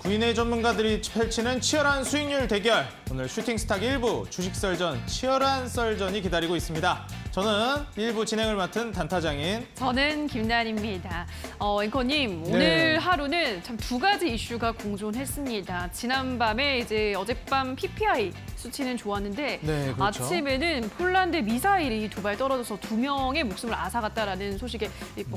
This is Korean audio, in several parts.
국내 전문가들이 펼치는 치열한 수익률 대결. 오늘 슈팅스탁 1부 주식설전 치열한 썰전이 기다리고 있습니다. 저는 1부 진행을 맡은 단타장인 저는 김나은입니다. 앵커님, 오늘 하루는 참 두 가지 이슈가 공존했습니다. 지난밤에 어젯밤 PPI 수치는 좋았는데 네, 그렇죠. 아침에는 폴란드 미사일이 두 발 떨어져서 2명의 목숨을 앗아갔다라는 소식에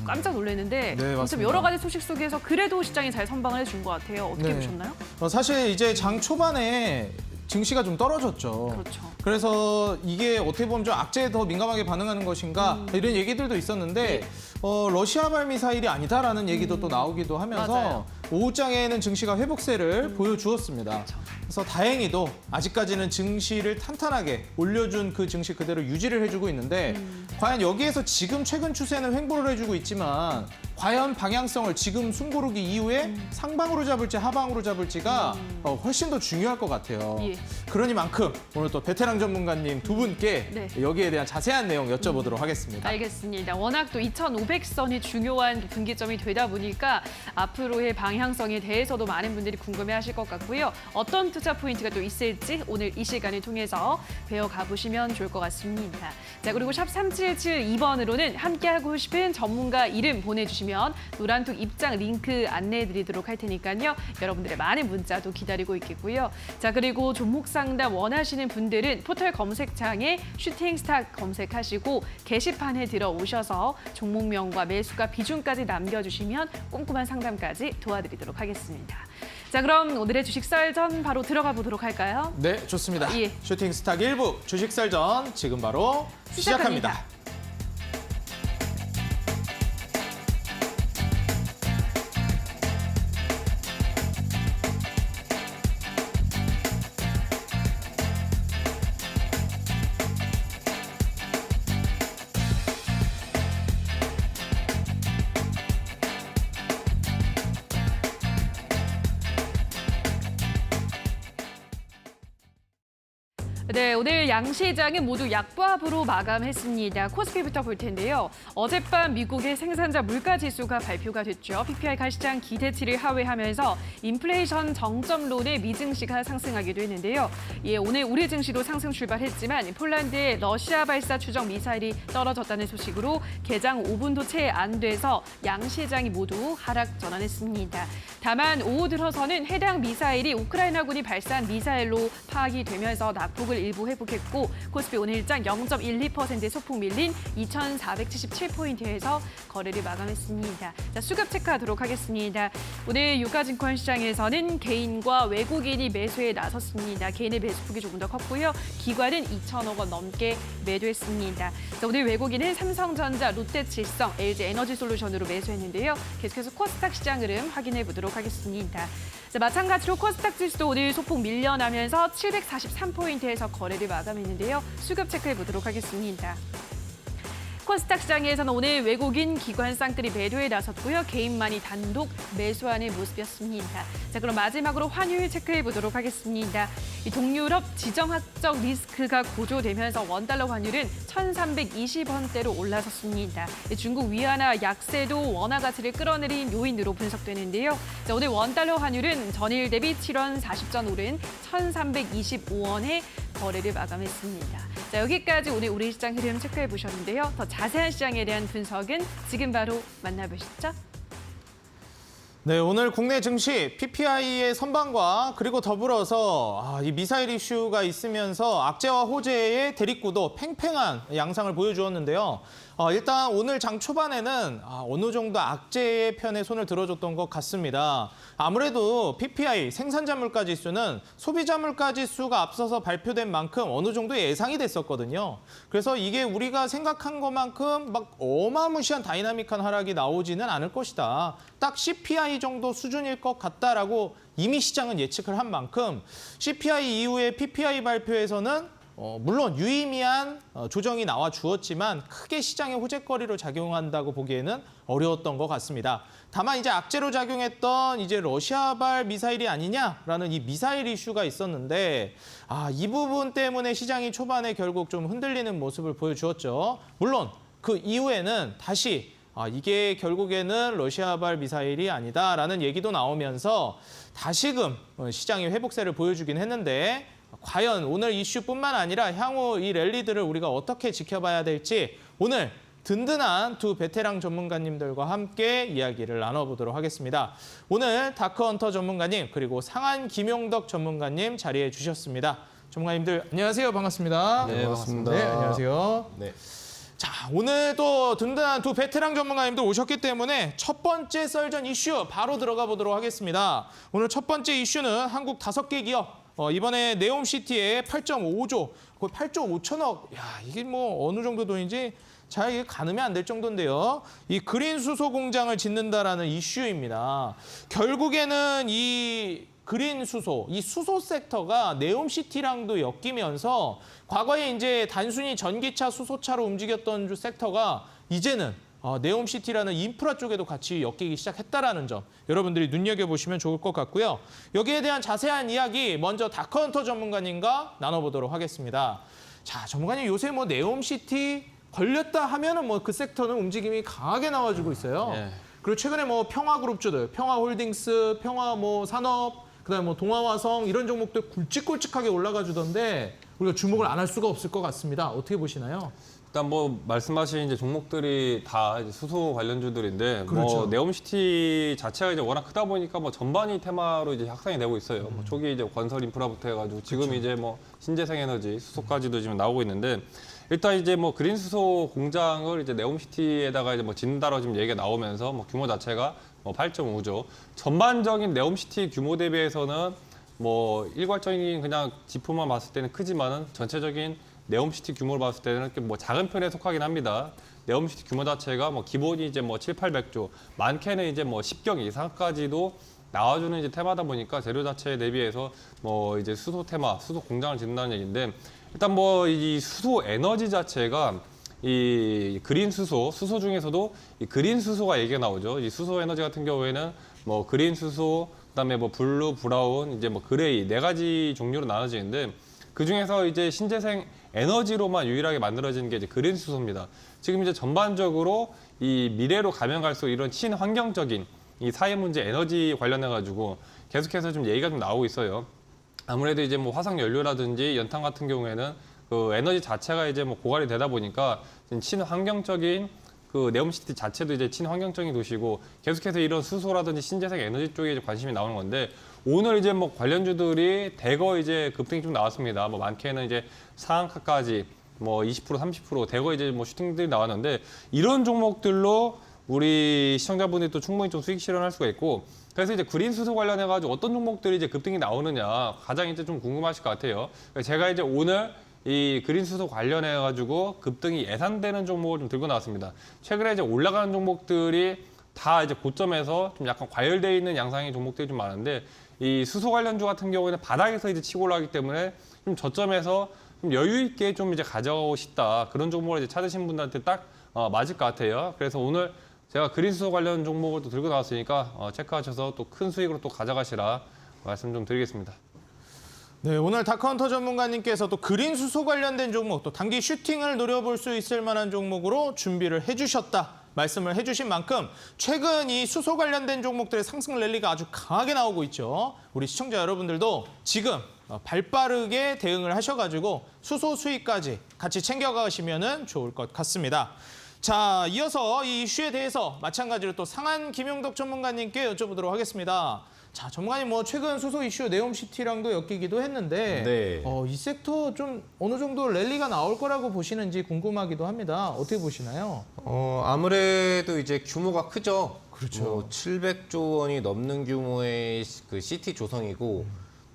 깜짝 놀랐는데 네, 맞습니다. 여러 가지 소식 속에서 그래도 시장이 잘 선방을 해준 것 같아요. 어떻게 네. 보셨나요? 사실 이제 장 초반에 증시가 좀 떨어졌죠. 그렇죠. 그래서 이게 어떻게 보면 좀 악재에 더 민감하게 반응하는 것인가 이런 얘기들도 있었는데 네. 러시아발 미사일이 아니다라는 얘기도 또 나오기도 하면서 맞아요. 오후장에는 증시가 회복세를 보여주었습니다. 그렇죠. 그래서 다행히도 아직까지는 증시를 탄탄하게 올려준 그 증시 그대로 유지를 해주고 있는데 과연 여기에서 지금 최근 추세는 횡보를 해주고 있지만 과연 방향성을 지금 숨고르기 이후에 상방으로 잡을지 하방으로 잡을지가 훨씬 더 중요할 것 같아요. 예. 그러니만큼 오늘 또 베테랑 전문가님 두 분께 네. 여기에 대한 자세한 내용 여쭤보도록 하겠습니다. 알겠습니다. 워낙 또 2,500선이 중요한 분기점이 되다 보니까 앞으로의 방향성에 대해서도 많은 분들이 궁금해하실 것 같고요. 어떤 투자 포인트가 또 있을지 오늘 이 시간을 통해서 배워가 보시면 좋을 것 같습니다. 자, 그리고 샵 3772번으로는 함께하고 싶은 전문가 이름 보내주시면 노란톡 입장 링크 안내해드리도록 할 테니까요. 여러분들의 많은 문자도 기다리고 있겠고요. 자, 그리고 종목 상담 원하시는 분들은 포털 검색창에 슈팅스탁 검색하시고 게시판에 들어오셔서 종목명과 매수가 비중까지 남겨주시면 꼼꼼한 상담까지 도와드리도록 하겠습니다. 자, 그럼 오늘의 주식 썰전 바로 들어가 보도록 할까요? 네, 좋습니다. 예. 슈팅스탁 1부 주식설전 지금 바로 시작합니다. 네, 오늘 양시장은 모두 약보합으로 마감했습니다. 코스피부터 볼 텐데요. 어젯밤 미국의 생산자 물가지수가 발표가 됐죠. PPI 가시장 기대치를 하회하면서 인플레이션 정점론의 미증시가 상승하기도 했는데요. 예, 오늘 우리 증시도 상승 출발했지만 폴란드의 러시아 발사 추정 미사일이 떨어졌다는 소식으로 개장 5분도 채 안 돼서 양시장이 모두 하락 전환했습니다. 다만 오후 들어서는 해당 미사일이 우크라이나군이 발사한 미사일로 파악이 되면서 낙폭을 일부 회복했고 코스피 오늘장 0.12%의 소폭 밀린 2,477포인트에서 거래를 마감했습니다. 자, 수급 체크하도록 하겠습니다. 오늘 유가증권 시장에서는 개인과 외국인이 매수에 나섰습니다. 개인의 매수폭이 조금 더 컸고요. 기관은 2천억 원 넘게 매도했습니다. 자, 오늘 외국인은 삼성전자, 롯데칠성, LG에너지솔루션으로 매수했는데요. 계속해서 코스닥 시장 흐름 확인해 보도록 하겠습니다. 자, 마찬가지로 코스닥 지수도 오늘 소폭 밀려나면서 743포인트에서 거래를 마감했는데요. 수급 체크해 보도록 하겠습니다. 코스닥 시장에서는 오늘 외국인 기관 쌍들이 매도에 나섰고요. 개인만이 단독 매수하는 모습이었습니다. 자, 그럼 마지막으로 환율 체크해 보도록 하겠습니다. 이 동유럽 지정학적 리스크가 고조되면서 원달러 환율은 1,320원대로 올라섰습니다. 중국 위안화 약세도 원화 가치를 끌어내린 요인으로 분석되는데요. 자, 오늘 원달러 환율은 전일 대비 7원 40전 오른 1,325원에 거래를 마감했습니다. 자, 여기까지 오늘 우리 시장 흐름 체크해 보셨는데요. 더 자세한 시장에 대한 분석은 지금 바로 만나보시죠. 네, 오늘 국내 증시 PPI의 선방과 그리고 더불어서 이 미사일 이슈가 있으면서 악재와 호재의 대립구도 팽팽한 양상을 보여주었는데요. 일단 오늘 장 초반에는 어느 정도 악재의 편에 손을 들어줬던 것 같습니다. 아무래도 PPI 생산자 물가 지수는 소비자 물가 지수가 앞서서 발표된 만큼 어느 정도 예상이 됐었거든요. 그래서 이게 우리가 생각한 것만큼 막 어마무시한 다이나믹한 하락이 나오지는 않을 것이다. 딱 CPI 정도 수준일 것 같다라고 이미 시장은 예측을 한 만큼 CPI 이후에 PPI 발표에서는 물론 유의미한 조정이 나와 주었지만 크게 시장의 호재거리로 작용한다고 보기에는 어려웠던 것 같습니다. 다만 이제 악재로 작용했던 이제 러시아발 미사일이 아니냐라는 이 미사일 이슈가 있었는데 이 부분 때문에 시장이 초반에 결국 좀 흔들리는 모습을 보여주었죠. 물론 그 이후에는 다시 이게 결국에는 러시아발 미사일이 아니다라는 얘기도 나오면서 다시금 시장이 회복세를 보여주긴 했는데 과연 오늘 이슈뿐만 아니라 향후 이 랠리들을 우리가 어떻게 지켜봐야 될지 오늘 든든한 두 베테랑 전문가님들과 함께 이야기를 나눠보도록 하겠습니다. 오늘 다크헌터 전문가님 그리고 상한 김용덕 전문가님 자리해 주셨습니다. 전문가님들 안녕하세요. 반갑습니다. 네, 반갑습니다. 네, 안녕하세요. 네. 자, 오늘도 든든한 두 베테랑 전문가님들 오셨기 때문에 첫 번째 썰전 이슈 바로 들어가 보도록 하겠습니다. 오늘 첫 번째 이슈는 한국 5개 기업 이번에 네옴시티에 8.5조, 거의 8조 5천억. 야, 이게 뭐 어느 정도 돈인지 잘 이게 가늠이 안 될 정도인데요. 이 그린 수소 공장을 짓는다라는 이슈입니다. 결국에는 이 그린 수소, 이 수소 섹터가 네옴시티랑도 엮이면서 과거에 이제 단순히 전기차, 수소차로 움직였던 섹터가 이제는 네옴시티라는 인프라 쪽에도 같이 엮이기 시작했다라는 점 여러분들이 눈여겨보시면 좋을 것 같고요. 여기에 대한 자세한 이야기 먼저 다크헌터 전문가님과 나눠보도록 하겠습니다. 자, 전문가님 요새 뭐 네옴시티 걸렸다 하면은 뭐 그 섹터는 움직임이 강하게 나와주고 있어요. 예. 그리고 최근에 뭐 평화그룹주들, 평화홀딩스, 평화 뭐 산업, 그다음에 뭐 동아화성 이런 종목들 굵직굵직하게 올라가 주던데 우리가 주목을 안 할 수가 없을 것 같습니다. 어떻게 보시나요? 일단 뭐 말씀하신 이제 종목들이 다 이제 수소 관련주들인데 그렇죠. 뭐 네옴시티 자체가 이제 워낙 크다 보니까 뭐 전반이 테마로 이제 확산이 되고 있어요. 뭐 초기 이제 건설 인프라부터 해가지고 지금 그렇죠. 이제 뭐 신재생 에너지 수소까지도 지금 나오고 있는데 일단 이제 뭐 그린 수소 공장을 이제 네옴시티에다가 이제 뭐 짓는다라고 지금 얘기가 나오면서 뭐 규모 자체가 뭐 8.5조 전반적인 네옴시티 규모 대비해서는 뭐 일괄적인 그냥 지표만 봤을 때는 크지만은 전체적인 네옴시티 규모를 봤을 때는 뭐 작은 편에 속하긴 합니다. 네옴시티 규모 자체가 뭐 기본이 이제 뭐 7, 800조, 많게는 이제 뭐 10경 이상까지도 나와주는 이제 테마다 보니까 재료 자체에 대비해서 뭐 이제 수소 테마, 수소 공장을 짓는다는 얘기인데 일단 뭐 이 수소 에너지 자체가 이 그린 수소, 수소 중에서도 이 그린 수소가 얘기가 나오죠. 이 수소 에너지 같은 경우에는 뭐 그린 수소, 그다음에 뭐 블루, 브라운, 이제 뭐 그레이 4가지 종류로 나눠지는데 그 중에서 이제 신재생 에너지로만 유일하게 만들어지는 게 이제 그린 수소입니다. 지금 이제 전반적으로 이 미래로 가면 갈수록 이런 친환경적인 이 사회 문제 에너지 관련해 가지고 계속해서 좀 얘기가 좀 나오고 있어요. 아무래도 이제 뭐 화석 연료라든지 연탄 같은 경우에는 그 에너지 자체가 이제 뭐 고갈이 되다 보니까 친환경적인 그 네옴시티 자체도 이제 친환경적인 도시고 계속해서 이런 수소라든지 신재생 에너지 쪽에 이제 관심이 나오는 건데 오늘 이제 뭐 관련주들이 대거 이제 급등이 좀 나왔습니다. 뭐 많게는 이제 상한가까지 뭐 20%, 30% 대거 이제 뭐 슈팅들이 나왔는데 이런 종목들로 우리 시청자분들이 또 충분히 좀 수익 실현할 수가 있고 그래서 이제 그린 수소 관련해가지고 어떤 종목들이 이제 급등이 나오느냐 가장 이제 좀 궁금하실 것 같아요. 제가 이제 오늘 이 그린 수소 관련해가지고 급등이 예상되는 종목을 좀 들고 나왔습니다. 최근에 이제 올라가는 종목들이 다 이제 고점에서 좀 약간 과열되어 있는 양상의 종목들이 좀 많은데 이 수소 관련주 같은 경우에는 바닥에서 이제 치고 올라가기 때문에 좀 저점에서 좀 여유 있게 좀 이제 가져가고 싶다 그런 종목을 이제 찾으신 분들한테 딱 맞을 것 같아요. 그래서 오늘 제가 그린 수소 관련 종목을 또 들고 나왔으니까 체크하셔서 또 큰 수익으로 또 가져가시라 말씀 좀 드리겠습니다. 네, 오늘 다크헌터 전문가님께서 또 그린 수소 관련된 종목, 또 단기 슈팅을 노려볼 수 있을 만한 종목으로 준비를 해주셨다. 말씀을 해주신 만큼 최근 이 수소 관련된 종목들의 상승 랠리가 아주 강하게 나오고 있죠. 우리 시청자 여러분들도 지금 발빠르게 대응을 하셔가지고 수소 수익까지 같이 챙겨가시면 좋을 것 같습니다. 자, 이어서 이 이슈에 대해서 마찬가지로 또 상한 김용덕 전문가님께 여쭤보도록 하겠습니다. 자, 전문가님 뭐 최근 수소 이슈 네옴시티랑도 엮이기도 했는데 네. 이 섹터 좀 어느 정도 랠리가 나올 거라고 보시는지 궁금하기도 합니다. 어떻게 보시나요? 아무래도 이제 규모가 크죠. 그렇죠. 뭐 700조 원이 넘는 규모의 그 시티 조성이고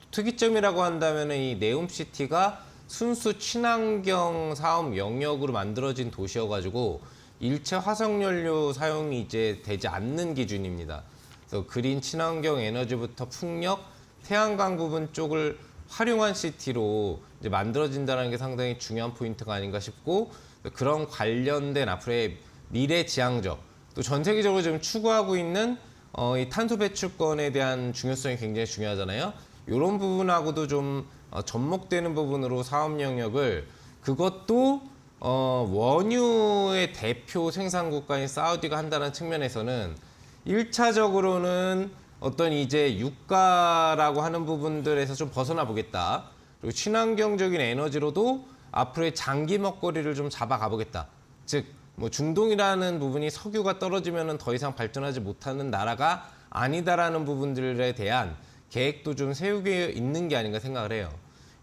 특이점이라고 한다면 이 네옴시티가 순수 친환경 사업 영역으로 만들어진 도시여가지고 일체 화석연료 사용이 이제 되지 않는 기준입니다. 그래서 그린 친환경 에너지부터 풍력, 태양광 부분 쪽을 활용한 시티로 이제 만들어진다는 게 상당히 중요한 포인트가 아닌가 싶고 그런 관련된 앞으로의 미래 지향적 또 전 세계적으로 지금 추구하고 있는 이 탄소 배출권에 대한 중요성이 굉장히 중요하잖아요. 이런 부분하고도 좀 접목되는 부분으로 사업 영역을 그것도 원유의 대표 생산 국가인 사우디가 한다는 측면에서는 1차적으로는 어떤 이제 유가라고 하는 부분들에서 좀 벗어나 보겠다. 그리고 친환경적인 에너지로도 앞으로의 장기 먹거리를 좀 잡아가 보겠다. 즉, 뭐 중동이라는 부분이 석유가 떨어지면 더 이상 발전하지 못하는 나라가 아니다라는 부분들에 대한 계획도 좀 세우고 있는 게 아닌가 생각을 해요.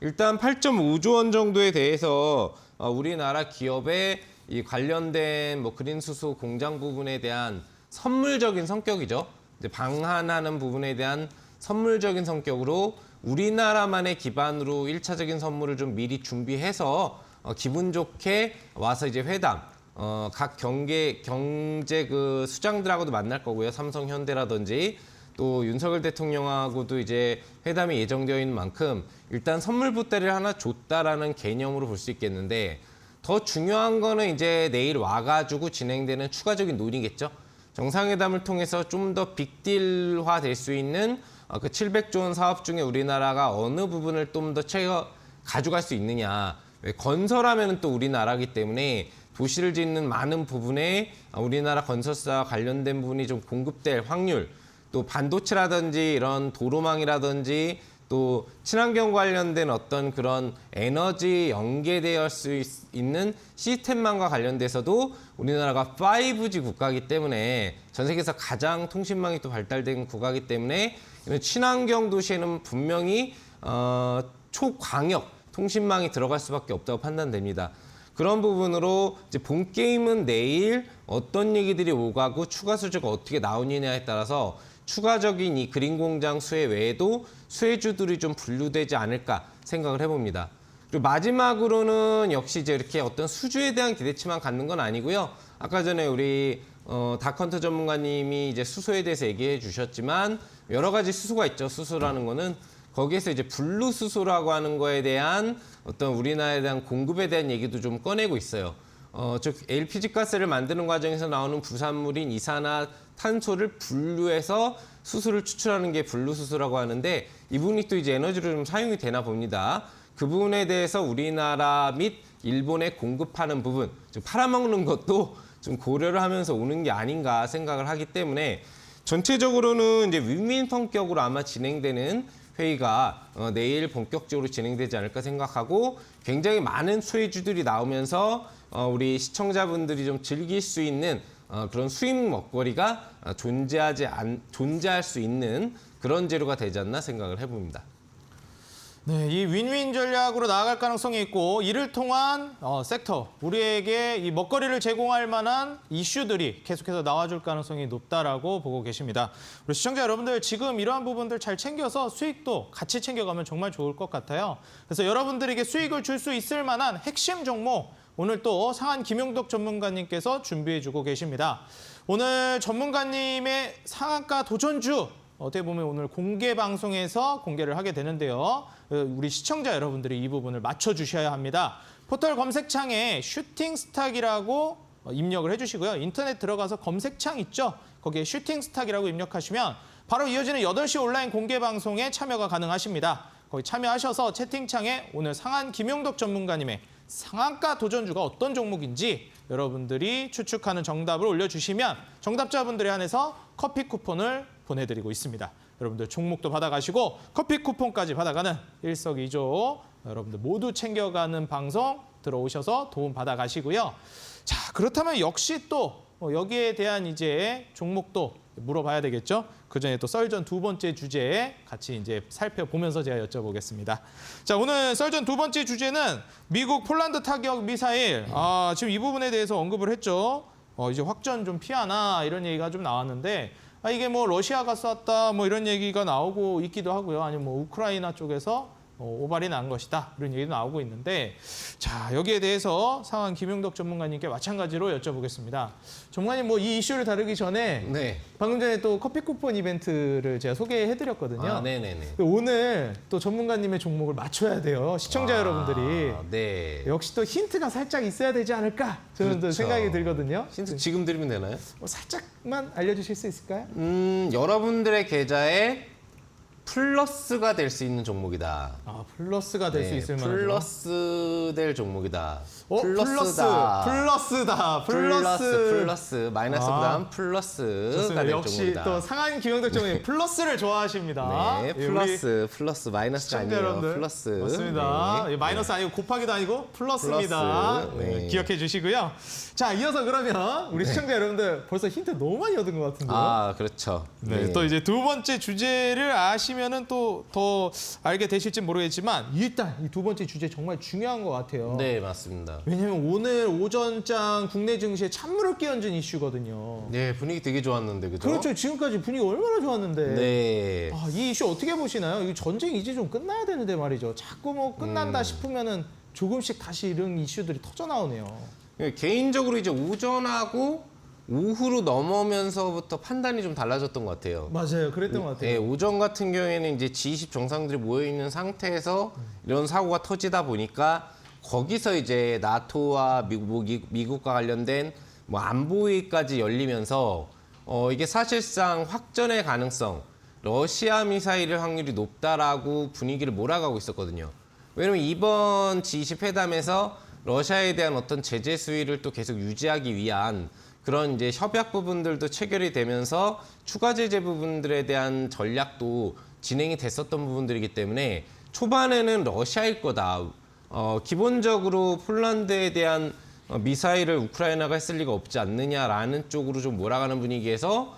일단 8.5조 원 정도에 대해서 우리나라 기업의 이 관련된 뭐 그린 수소 공장 부분에 대한 선물적인 성격이죠. 이제 방한하는 부분에 대한 선물적인 성격으로 우리나라만의 기반으로 1차적인 선물을 좀 미리 준비해서 기분 좋게 와서 이제 회담, 각 경제 그 수장들하고도 만날 거고요. 삼성, 현대라든지 또 윤석열 대통령하고도 이제 회담이 예정되어 있는 만큼 일단 선물 보따리를 하나 줬다라는 개념으로 볼 수 있겠는데 더 중요한 거는 이제 내일 와가지고 진행되는 추가적인 논의겠죠. 정상회담을 통해서 좀 더 빅딜화 될 수 있는 그 700조 원 사업 중에 우리나라가 어느 부분을 좀 더 가져갈 수 있느냐. 건설하면 또 우리나라이기 때문에 도시를 짓는 많은 부분에 우리나라 건설사와 관련된 부분이 좀 공급될 확률, 또 반도체라든지 이런 도로망이라든지 또 친환경 관련된 어떤 그런 에너지 연계될 수 있는 시스템망과 관련돼서도 우리나라가 5G 국가이기 때문에 전 세계에서 가장 통신망이 또 발달된 국가이기 때문에 이런 친환경 도시에는 분명히 초광역 통신망이 들어갈 수밖에 없다고 판단됩니다. 그런 부분으로 이제 본 게임은 내일 어떤 얘기들이 오가고 추가 수주가 어떻게 나오느냐에 따라서 추가적인 이 그린 공장 수혜 외에도 수혜주들이 좀 분류되지 않을까 생각을 해봅니다. 그리고 마지막으로는 역시 이제 이렇게 어떤 수주에 대한 기대치만 갖는 건 아니고요. 아까 전에 우리 다컨터 전문가님이 이제 수소에 대해서 얘기해 주셨지만 여러 가지 수소가 있죠. 수소라는 거는 거기에서 이제 블루 수소라고 하는 거에 대한 어떤 우리나라에 대한 공급에 대한 얘기도 좀 꺼내고 있어요. 즉 LPG 가스를 만드는 과정에서 나오는 부산물인 이산화탄소를 분류해서 수소를 추출하는 게 블루수소라고 하는데 이 부분이 또 이제 에너지로 좀 사용이 되나 봅니다. 그 부분에 대해서 우리나라 및 일본에 공급하는 부분, 즉 팔아먹는 것도 좀 고려를 하면서 오는 게 아닌가 생각을 하기 때문에 전체적으로는 이제 윈윈 성격으로 아마 진행되는 회의가 내일 본격적으로 진행되지 않을까 생각하고 굉장히 많은 수혜주들이 나오면서 우리 시청자분들이 좀 즐길 수 있는 그런 수입 먹거리가 존재할 수 있는 그런 재료가 되지 않나 생각을 해봅니다. 네, 이 윈윈 전략으로 나아갈 가능성이 있고 이를 통한 섹터, 우리에게 이 먹거리를 제공할 만한 이슈들이 계속해서 나와줄 가능성이 높다라고 보고 계십니다. 우리 시청자 여러분들 지금 이러한 부분들 잘 챙겨서 수익도 같이 챙겨가면 정말 좋을 것 같아요. 그래서 여러분들에게 수익을 줄 수 있을 만한 핵심 종목 오늘 또 상한 김용덕 전문가님께서 준비해주고 계십니다. 오늘 전문가님의 상한가 도전주 어떻게 보면 오늘 공개 방송에서 공개를 하게 되는데요. 우리 시청자 여러분들이 이 부분을 맞춰주셔야 합니다. 포털 검색창에 슈팅스탁이라고 입력을 해주시고요. 인터넷 들어가서 검색창 있죠? 거기에 슈팅스탁이라고 입력하시면 바로 이어지는 8시 온라인 공개 방송에 참여가 가능하십니다. 거기 참여하셔서 채팅창에 오늘 상한 김용덕 전문가님의 상한가 도전주가 어떤 종목인지 여러분들이 추측하는 정답을 올려주시면 정답자분들에 한해서 커피 쿠폰을 보내드리고 있습니다. 여러분들 종목도 받아가시고 커피 쿠폰까지 받아가는 일석이조 여러분들 모두 챙겨가는 방송 들어오셔서 도움 받아가시고요. 자, 그렇다면 역시 또 여기에 대한 이제 종목도 물어봐야 되겠죠. 그 전에 또 썰전 두 번째 주제 같이 이제 살펴보면서 제가 여쭤보겠습니다. 자, 오늘 썰전 두 번째 주제는 미국 폴란드 타격 미사일. 지금 이 부분에 대해서 언급을 했죠. 이제 확전 좀 피하나 이런 얘기가 좀 나왔는데 이게 뭐 러시아가 쐈다 뭐 이런 얘기가 나오고 있기도 하고요. 아니면 뭐 우크라이나 쪽에서 오발이 난 것이다 이런 얘기도 나오고 있는데 자, 여기에 대해서 상한 김용덕 전문가님께 마찬가지로 여쭤보겠습니다. 전문가님 뭐 이 이슈를 다루기 전에 네. 방금 전에 또 커피 쿠폰 이벤트를 제가 소개해드렸거든요. 네네네. 오늘 또 전문가님의 종목을 맞춰야 돼요. 시청자 여러분들이. 네. 역시 또 힌트가 살짝 있어야 되지 않을까 저는 또 그렇죠. 생각이 들거든요. 힌트 지금 드리면 되나요? 살짝만 알려주실 수 있을까요? 여러분들의 계좌에 플러스가 될 수 있는 종목이다. 아, 플러스가 될 수 네, 있을 만한 플러스 될 종목이다. 플러스다. 플러스 마이너스보다는 플러스가 좋습니다. 될 역시 종목이다. 또 상한 김영덕 전문가님 플러스를 좋아하십니다. 네, 예, 우리 플러스 마이너스가 시청자 아니에요. 여러분들. 플러스. 맞습니다. 네. 예, 마이너스 아니고 곱하기도 아니고 플러스입니다. 플러스. 네. 예, 기억해 주시고요. 자, 이어서 그러면 우리 시청자 여러분들 벌써 힌트 너무 많이 얻은 것 같은데요. 아, 그렇죠. 네, 또 이제 두 번째 주제를 아시면은 또 더 알게 되실지 모르겠지만 일단 이 두 번째 주제 정말 중요한 것 같아요. 네, 맞습니다. 왜냐면 오늘 오전장 국내 증시에 찬물을 끼얹은 이슈거든요. 네, 분위기 되게 좋았는데, 그죠? 그렇죠. 지금까지 분위기 얼마나 좋았는데. 네. 아, 이 이슈 어떻게 보시나요? 이 전쟁 이제 좀 끝나야 되는데 말이죠. 자꾸 뭐 끝난다 싶으면은 조금씩 다시 이런 이슈들이 터져 나오네요. 개인적으로 이제 오전하고 오후로 넘어오면서부터 판단이 좀 달라졌던 것 같아요. 맞아요. 그랬던 것 같아요. 네, 오전 같은 경우에는 이제 G20 정상들이 모여 있는 상태에서 이런 사고가 터지다 보니까 거기서 이제 나토와 미국과 관련된 뭐 안보회의까지 열리면서 이게 사실상 확전의 가능성, 러시아 미사일의 확률이 높다라고 분위기를 몰아가고 있었거든요. 왜냐면 이번 G20 회담에서 러시아에 대한 어떤 제재 수위를 또 계속 유지하기 위한 그런 이제 협약 부분들도 체결이 되면서 추가 제재 부분들에 대한 전략도 진행이 됐었던 부분들이기 때문에 초반에는 러시아일 거다. 기본적으로 폴란드에 대한 미사일을 우크라이나가 했을 리가 없지 않느냐라는 쪽으로 좀 몰아가는 분위기에서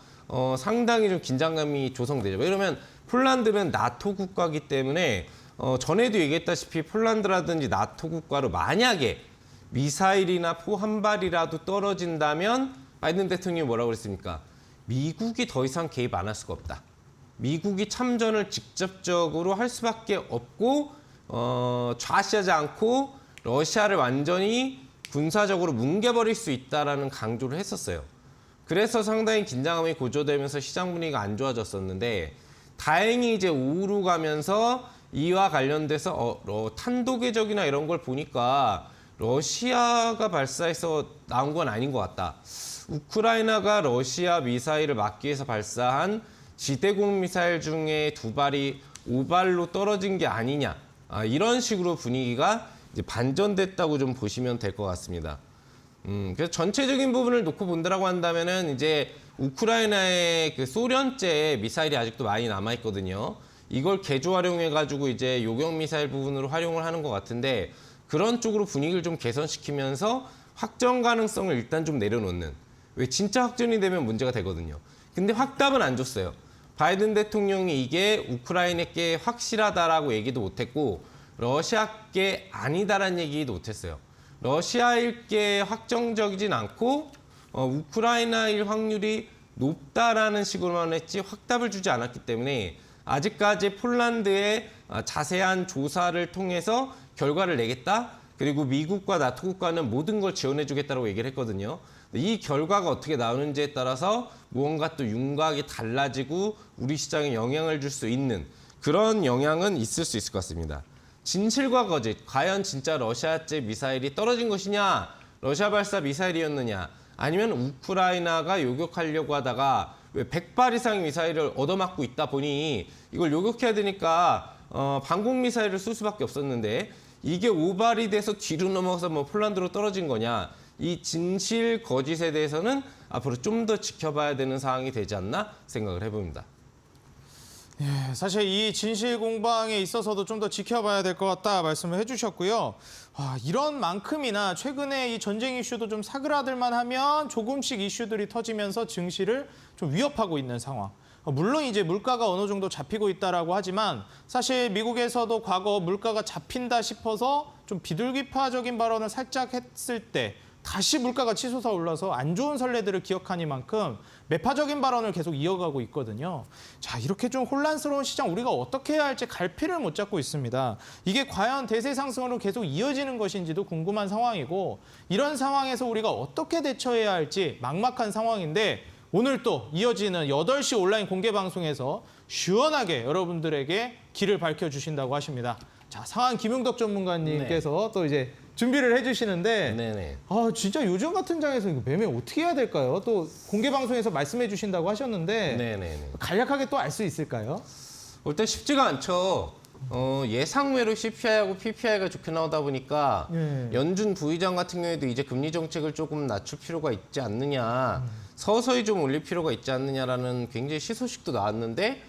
상당히 좀 긴장감이 조성되죠. 왜냐면 폴란드는 나토 국가이기 때문에 전에도 얘기했다시피 폴란드라든지 나토 국가로 만약에 미사일이나 포 한 발이라도 떨어진다면 바이든 대통령이 뭐라고 그랬습니까? 미국이 더 이상 개입 안 할 수가 없다. 미국이 참전을 직접적으로 할 수밖에 없고 좌시하지 않고 러시아를 완전히 군사적으로 뭉개버릴 수 있다라는 강조를 했었어요. 그래서 상당히 긴장감이 고조되면서 시장 분위기가 안 좋아졌었는데 다행히 이제 오후로 가면서 이와 관련돼서 탄도계적이나 이런 걸 보니까 러시아가 발사해서 나온 건 아닌 것 같다. 우크라이나가 러시아 미사일을 막기 위해서 발사한 지대공 미사일 중에 2발이 5발로 떨어진 게 아니냐. 이런 식으로 분위기가 이제 반전됐다고 좀 보시면 될 것 같습니다. 그래서 전체적인 부분을 놓고 본다라고 한다면은 이제 우크라이나의 그 소련제 미사일이 아직도 많이 남아 있거든요. 이걸 개조 활용해가지고 이제 요격 미사일 부분으로 활용을 하는 것 같은데 그런 쪽으로 분위기를 좀 개선시키면서 확정 가능성을 일단 좀 내려놓는. 왜 진짜 확전이 되면 문제가 되거든요. 근데 확답은 안 줬어요. 바이든 대통령이 이게 우크라이나께 확실하다라고 얘기도 못했고 러시아께 아니다라는 얘기도 못했어요. 러시아일게 확정적이진 않고 우크라이나일 확률이 높다라는 식으로만 했지 확답을 주지 않았기 때문에 아직까지 폴란드의 자세한 조사를 통해서 결과를 내겠다. 그리고 미국과 나토 국가는 모든 걸 지원해주겠다고 얘기를 했거든요. 이 결과가 어떻게 나오는지에 따라서 무언가 또 윤곽이 달라지고 우리 시장에 영향을 줄 수 있는 그런 영향은 있을 수 있을 것 같습니다. 진실과 거짓, 과연 진짜 러시아제 미사일이 떨어진 것이냐, 러시아 발사 미사일이었느냐, 아니면 우크라이나가 요격하려고 하다가 왜 100발 이상의 미사일을 얻어맞고 있다 보니 이걸 요격해야 되니까 방공 미사일을 쏠 수밖에 없었는데 이게 오발이 돼서 뒤로 넘어가서 뭐 폴란드로 떨어진 거냐. 이 진실 거짓에 대해서는 앞으로 좀 더 지켜봐야 되는 상황이 되지 않나 생각을 해봅니다. 예, 사실 이 진실 공방에 있어서도 좀 더 지켜봐야 될 것 같다 말씀을 해주셨고요. 이런 만큼이나 최근에 이 전쟁 이슈도 좀 사그라들만 하면 조금씩 이슈들이 터지면서 증시를 좀 위협하고 있는 상황. 물론 이제 물가가 어느 정도 잡히고 있다라고 하지만 사실 미국에서도 과거 물가가 잡힌다 싶어서 좀 비둘기파적인 발언을 살짝 했을 때 다시 물가가 치솟아 올라서 안 좋은 선례들을 기억하니만큼 매파적인 발언을 계속 이어가고 있거든요. 자, 이렇게 좀 혼란스러운 시장 우리가 어떻게 해야 할지 갈피를 못 잡고 있습니다. 이게 과연 대세 상승으로 계속 이어지는 것인지도 궁금한 상황이고 이런 상황에서 우리가 어떻게 대처해야 할지 막막한 상황인데 오늘 또 이어지는 8시 온라인 공개 방송에서 시원하게 여러분들에게 길을 밝혀주신다고 하십니다. 자, 상한 김용덕 전문가님께서 또 이제 준비를 해주시는데 네네. 진짜 요즘 같은 장에서 이거 매매 어떻게 해야 될까요? 또 공개 방송에서 말씀해 주신다고 하셨는데 네네. 간략하게 또 알 수 있을까요? 일단 쉽지가 않죠. 예상외로 CPI하고 PPI가 좋게 나오다 보니까 연준 부의장 같은 경우에도 이제 금리 정책을 조금 낮출 필요가 있지 않느냐, 서서히 좀 올릴 필요가 있지 않느냐라는 굉장히 시소식도 나왔는데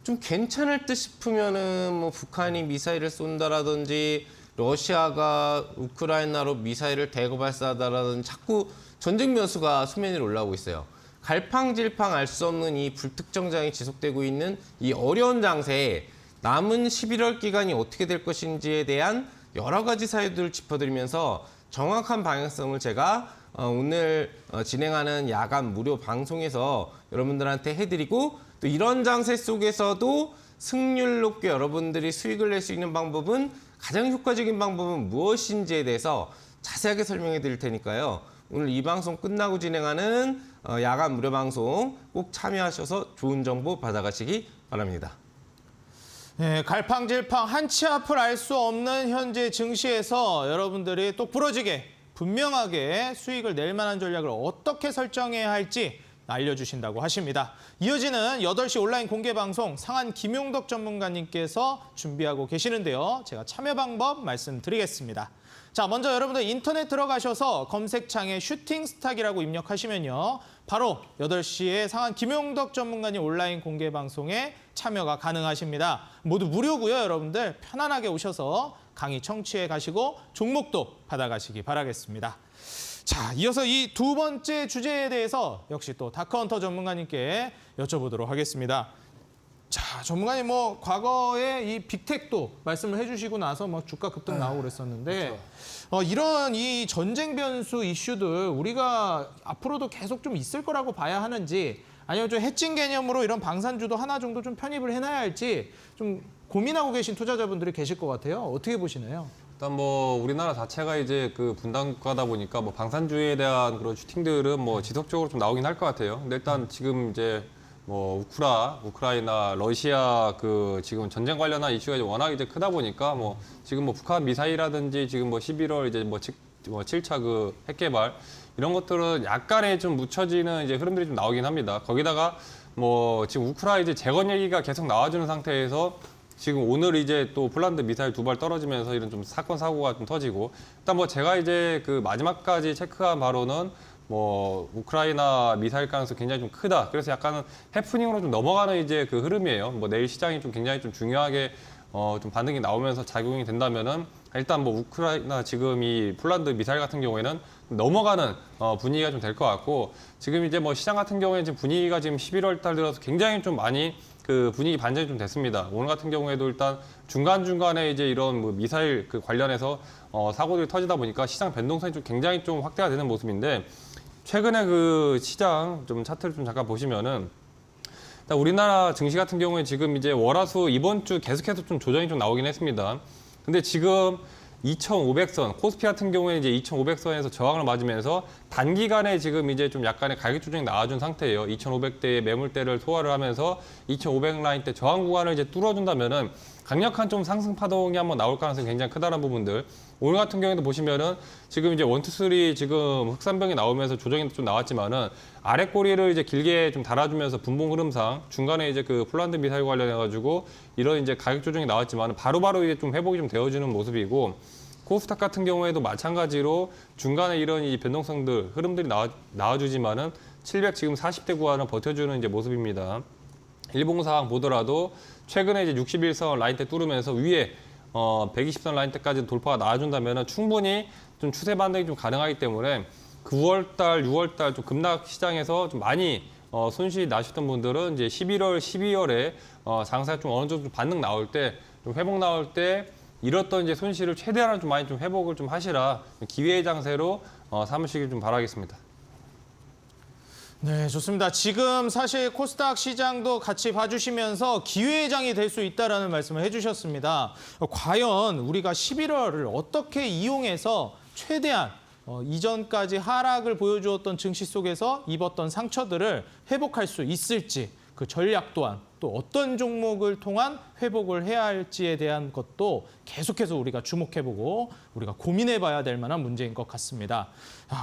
좀 괜찮을 듯 싶으면은 뭐 북한이 미사일을 쏜다라든지 러시아가 우크라이나로 미사일을 대거 발사하다라든지 자꾸 전쟁 변수가 수면 위로 올라오고 있어요. 갈팡질팡 알 수 없는 이 불특정장이 지속되고 있는 이 어려운 장세에 남은 11월 기간이 어떻게 될 것인지에 대한 여러 가지 사유들을 짚어드리면서 정확한 방향성을 제가 오늘 진행하는 야간 무료 방송에서 여러분들한테 해드리고, 또 이런 장세 속에서도 승률 높게 여러분들이 수익을 낼 수 있는 방법은, 가장 효과적인 방법은 무엇인지에 대해서 자세하게 설명해 드릴 테니까요. 오늘 이 방송 끝나고 진행하는 야간 무료 방송 꼭 참여하셔서 좋은 정보 받아가시기 바랍니다. 네, 갈팡질팡 한치 앞을 알 수 없는 현재 증시에서 여러분들이 또 부러지게 분명하게 수익을 낼 만한 전략을 어떻게 설정해야 할지 알려주신다고 하십니다. 이어지는 8시 온라인 공개방송 상한 김용덕 전문가님께서 준비하고 계시는데요. 제가 참여 방법 말씀드리겠습니다. 자, 먼저 여러분들 인터넷 들어가셔서 검색창에 슈팅스탁이라고 입력하시면요. 바로 8시에 상한 김용덕 전문가님 온라인 공개방송에 참여가 가능하십니다. 모두 무료고요. 여러분들 편안하게 오셔서 강의 청취해 가시고 종목도 받아가시기 바라겠습니다. 자, 이어서 이 두 번째 주제에 대해서 역시 또 다크헌터 전문가님께 여쭤보도록 하겠습니다. 자, 전문가님 뭐 과거에 이 빅텍도 말씀을 해주시고 나서 뭐 주가 급등 나오고 그랬었는데 이런 이 전쟁 변수 이슈들 우리가 앞으로도 계속 좀 있을 거라고 봐야 하는지, 아니면 좀 해칭 개념으로 이런 방산주도 하나 정도 좀 편입을 해놔야 할지 좀 고민하고 계신 투자자분들이 계실 것 같아요. 어떻게 보시나요? 일단 뭐 우리나라 자체가 이제 그 분단 국가다 보니까 뭐 방산주의에 대한 그런 슈팅들은 뭐 지속적으로 좀 나오긴 할 것 같아요. 근데 일단 지금 이제 뭐 우크라이나, 러시아 그 지금 전쟁 관련한 이슈가 이제 워낙 이제 크다 보니까 뭐 지금 뭐 북한 미사일이라든지 지금 뭐 11월 이제 뭐 7차 그 핵 개발 이런 것들은 약간의 좀 묻혀지는 이제 흐름들이 좀 나오긴 합니다. 거기다가 뭐 지금 우크라이나 이제 재건 얘기가 계속 나와주는 상태에서 지금 오늘 이제 또 폴란드 미사일 2발 떨어지면서 이런 좀 사건 사고가 좀 터지고, 일단 뭐 제가 이제 그 마지막까지 체크한 바로는 뭐 우크라이나 미사일 가능성이 굉장히 좀 크다. 그래서 약간은 해프닝으로 좀 넘어가는 이제 그 흐름이에요. 뭐 내일 시장이 좀 굉장히 좀 중요하게 좀 반등이 나오면서 작용이 된다면은 일단 뭐 우크라이나 지금 이 폴란드 미사일 같은 경우에는 넘어가는 분위기가 좀 될 것 같고, 지금 이제 뭐 시장 같은 경우에 지금 분위기가 지금 11월 달 들어서 굉장히 좀 많이 그 분위기 반전이 좀 됐습니다. 오늘 같은 경우에도 일단 중간중간에 이제 이런 뭐 미사일 그 관련해서 사고들이 터지다 보니까 시장 변동성이 좀 굉장히 좀 확대가 되는 모습인데, 최근에 그 시장 좀 차트를 좀 잠깐 보시면은 일단 우리나라 증시 같은 경우에 지금 이제 월화수 이번 주 계속해서 좀 조정이 좀 나오긴 했습니다. 근데 지금 2,500선, 코스피 같은 경우에 이제 2,500선에서 저항을 맞으면서 단기간에 지금 이제 좀 약간의 가격 조정이 나와준 상태예요. 2,500대의 매물대를 소화를 하면서 2,500 라인대 저항 구간을 이제 뚫어준다면은 강력한 좀 상승 파동이 한번 나올 가능성이 굉장히 크다는 부분들. 오늘 같은 경우에도 보시면은 지금 이제 1, 2, 3 지금 흑산병이 나오면서 조정이 좀 나왔지만은 아래 꼬리를 이제 길게 좀 달아주면서 분봉 흐름상 중간에 이제 그 폴란드 미사일 관련해가지고 이런 이제 가격 조정이 나왔지만은 바로바로 이제 좀 회복이 좀 되어지는 모습이고, 코스닥 같은 경우에도 마찬가지로 중간에 이런 이 변동성들 흐름들이 나와주지만은 700 지금 40대 구간을 버텨주는 이제 모습입니다. 일봉상 보더라도 최근에 이제 61선 라인대 뚫으면서 위에 120선 라인대까지 돌파가 나와준다면 충분히 좀 추세 반등이 좀 가능하기 때문에 9월달, 6월달 좀 급락 시장에서 좀 많이 손실이 나셨던 분들은 이제 11월, 12월에 장사 좀 어느 정도 반등 나올 때, 좀 회복 나올 때 잃었던 이제 손실을 최대한 좀 많이 좀 회복을 좀 하시라 기회의 장세로 삼으시길 좀 바라겠습니다. 네, 좋습니다. 지금 사실 코스닥 시장도 같이 봐주시면서 기회의 장이 될 수 있다라는 말씀을 해주셨습니다. 과연 우리가 11월을 어떻게 이용해서 최대한 이전까지 하락을 보여주었던 증시 속에서 입었던 상처들을 회복할 수 있을지, 그 전략 또한 또 어떤 종목을 통한 회복을 해야 할지에 대한 것도 계속해서 우리가 주목해보고 우리가 고민해봐야 될 만한 문제인 것 같습니다.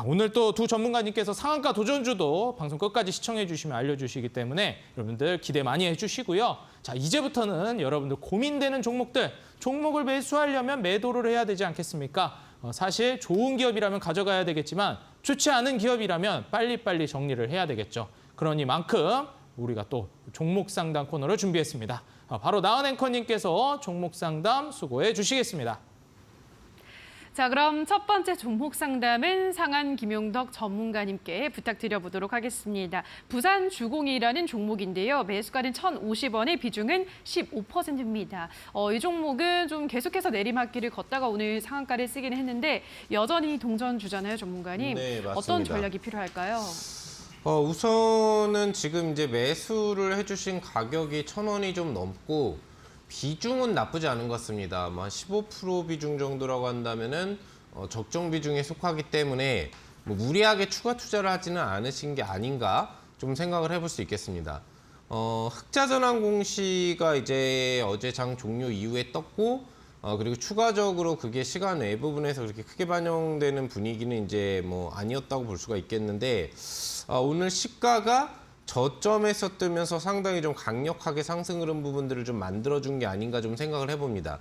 오늘 또 두 전문가님께서 상한가 도전주도 방송 끝까지 시청해 주시면 알려주시기 때문에 여러분들 기대 많이 해주시고요. 자, 이제부터는 여러분들 고민되는 종목들, 종목을 매수하려면 매도를 해야 되지 않겠습니까? 사실 좋은 기업이라면 가져가야 되겠지만 좋지 않은 기업이라면 빨리빨리 정리를 해야 되겠죠. 그러니만큼 우리가 또 종목 상담 코너를 준비했습니다. 바로 나은 앵커님께서 종목 상담 수고해 주시겠습니다. 자, 그럼 첫 번째 종목 상담은 상한 김용덕 전문가님께 부탁드려보도록 하겠습니다. 부산주공이라는 종목인데요. 매수가는 1,050원의 비중은 15%입니다. 이 종목은 좀 계속해서 내리막길을 걷다가 오늘 상한가를 쓰기는 했는데 여전히 동전주잖아요, 전문가님. 네, 맞습니다. 어떤 전략이 필요할까요? 우선은 지금 이제 매수를 해주신 가격이 1,000원이 좀 넘고 비중은 나쁘지 않은 것 같습니다. 한 15% 비중 정도라고 한다면은 적정 비중에 속하기 때문에 뭐 무리하게 추가 투자를 하지는 않으신 게 아닌가 좀 생각을 해볼 수 있겠습니다. 흑자전환 공시가 이제 어제 장 종료 이후에 떴고 그리고 추가적으로 그게 시간 외 부분에서 그렇게 크게 반영되는 분위기는 이제 뭐 아니었다고 볼 수가 있겠는데 오늘 시가가 저점에서 뜨면서 상당히 좀 강력하게 상승 흐름 부분들을 좀 만들어준 게 아닌가 좀 생각을 해봅니다.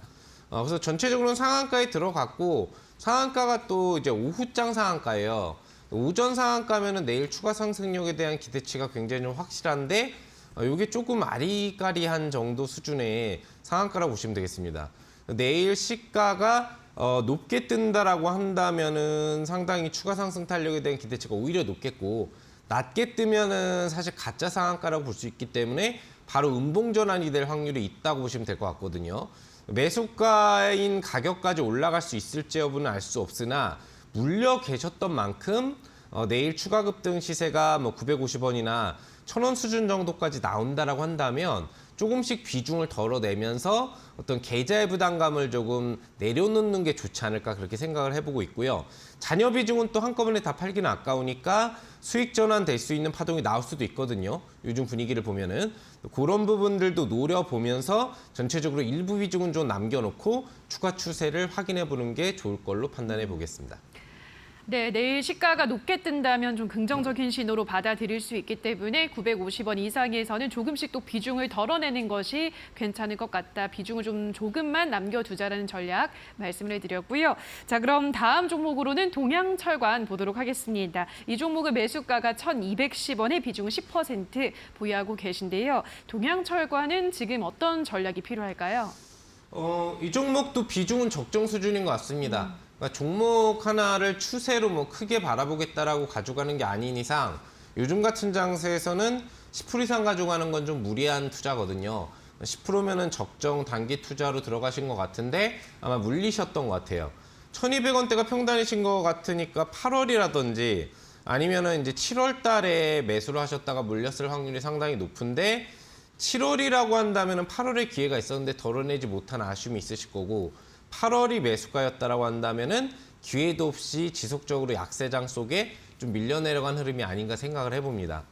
그래서 전체적으로는 상한가에 들어갔고 상한가가 또 이제 오후장 상한가예요. 오전 상한가면은 내일 추가 상승력에 대한 기대치가 굉장히 좀 확실한데 이게 조금 아리까리한 정도 수준의 상한가라고 보시면 되겠습니다. 내일 시가가 높게 뜬다라고 한다면은 상당히 추가 상승 탄력에 대한 기대치가 오히려 높겠고 낮게 뜨면은 사실 가짜 상한가라고 볼 수 있기 때문에 바로 음봉 전환이 될 확률이 있다고 보시면 될 것 같거든요. 매수가인 가격까지 올라갈 수 있을지 여부는 알 수 없으나 물려 계셨던 만큼 내일 추가 급등 시세가 뭐 950원이나 1,000원 수준 정도까지 나온다라고 한다면 조금씩 비중을 덜어내면서 어떤 계좌의 부담감을 조금 내려놓는 게 좋지 않을까 그렇게 생각을 해보고 있고요. 잔여 비중은 또 한꺼번에 다 팔기는 아까우니까 수익 전환 될 수 있는 파동이 나올 수도 있거든요. 요즘 분위기를 보면은 그런 부분들도 노려보면서 전체적으로 일부 비중은 좀 남겨놓고 추가 추세를 확인해 보는 게 좋을 걸로 판단해 보겠습니다. 네, 내일 시가가 높게 뜬다면 좀 긍정적인 신호로 받아들일 수 있기 때문에 950원 이상에서는 조금씩 또 비중을 덜어내는 것이 괜찮을 것 같다. 비중을 좀 조금만 남겨두자라는 전략 말씀을 해드렸고요. 자, 그럼 다음 종목으로는 동양철관 보도록 하겠습니다. 이 종목은 매수가가 1,210원에 비중은 10% 보유하고 계신데요. 동양철관은 지금 어떤 전략이 필요할까요? 이 종목도 비중은 적정 수준인 것 같습니다. 그러니까 종목 하나를 추세로 뭐 크게 바라보겠다라고 가져가는 게 아닌 이상 요즘 같은 장세에서는 10% 이상 가져가는 건 좀 무리한 투자거든요. 10%면은 적정 단기 투자로 들어가신 것 같은데 아마 물리셨던 것 같아요. 1,200원대가 평단이신 것 같으니까 8월이라든지 아니면은 이제 7월 달에 매수를 하셨다가 물렸을 확률이 상당히 높은데 7월이라고 한다면은 8월에 기회가 있었는데 덜어내지 못한 아쉬움이 있으실 거고 8월이 매수가였다라고 한다면은 기회도 없이 지속적으로 약세장 속에 좀 밀려내려간 흐름이 아닌가 생각을 해봅니다.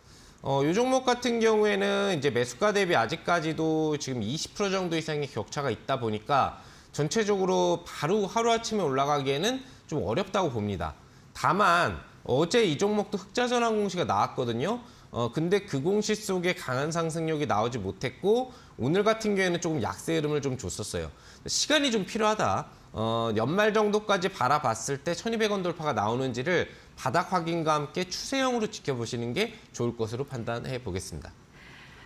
이 종목 같은 경우에는 이제 매수가 대비 아직까지도 지금 20% 정도 이상의 격차가 있다 보니까 전체적으로 바로 하루아침에 올라가기에는 좀 어렵다고 봅니다. 다만 어제 이 종목도 흑자전환 공시가 나왔거든요. 근데 그 공시 속에 강한 상승력이 나오지 못했고 오늘 같은 경우에는 조금 약세 흐름을 좀 줬었어요. 시간이 좀 필요하다. 연말 정도까지 바라봤을 때 1,200원 돌파가 나오는지를 바닥 확인과 함께 추세형으로 지켜보시는 게 좋을 것으로 판단해 보겠습니다.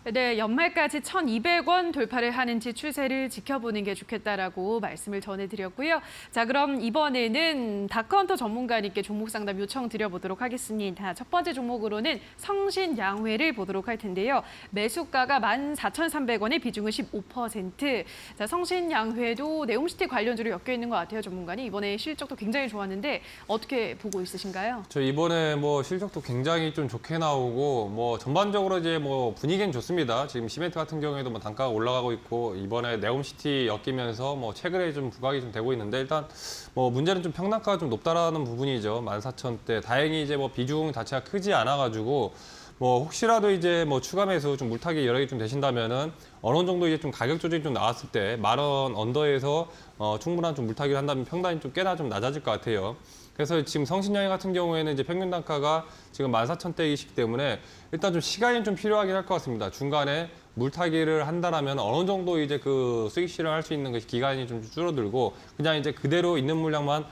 네, 연말까지 1,200원 돌파를 하는지 추세를 지켜보는 게 좋겠다라고 말씀을 전해드렸고요. 자, 그럼 이번에는 다크헌터 전문가님께 종목 상담 요청드려보도록 하겠습니다. 첫 번째 종목으로는 성신양회를 보도록 할 텐데요. 매수가가 14,300원에 비중은 15%. 자, 성신양회도 네옴시티 관련주로 엮여 있는 것 같아요, 전문가님. 이번에 실적도 굉장히 좋았는데 어떻게 보고 있으신가요? 저 이번에 뭐 실적도 굉장히 좀 좋게 나오고 뭐 전반적으로 이제 뭐 분위기는 좋습니다. 지금 시멘트 같은 경우에도 뭐 단가가 올라가고 있고 이번에 네옴시티 엮이면서 뭐 최근에 좀 부각이 좀 되고 있는데 일단 뭐 문제는 좀 평단가가 좀 높다라는 부분이죠. 14,000대. 다행히 이제 뭐 비중 자체가 크지 않아가지고 뭐 혹시라도 이제 뭐 추가 매수 좀 물타기 여력이 좀 되신다면은 어느 정도 이제 좀 가격 조정이 좀 나왔을 때 10,000원 언더에서 충분한 좀 물타기를 한다면 평단이 좀 꽤나 좀 낮아질 것 같아요. 그래서 지금 성신여행 같은 경우에는 이제 평균 단가가 지금 14,000대이기 때문에 일단 좀 시간이 좀 필요하긴 할 것 같습니다. 중간에 물타기를 한다라면 어느 정도 이제 그 수익 실현할 수 있는 그 기간이 좀 줄어들고 그냥 이제 그대로 있는 물량만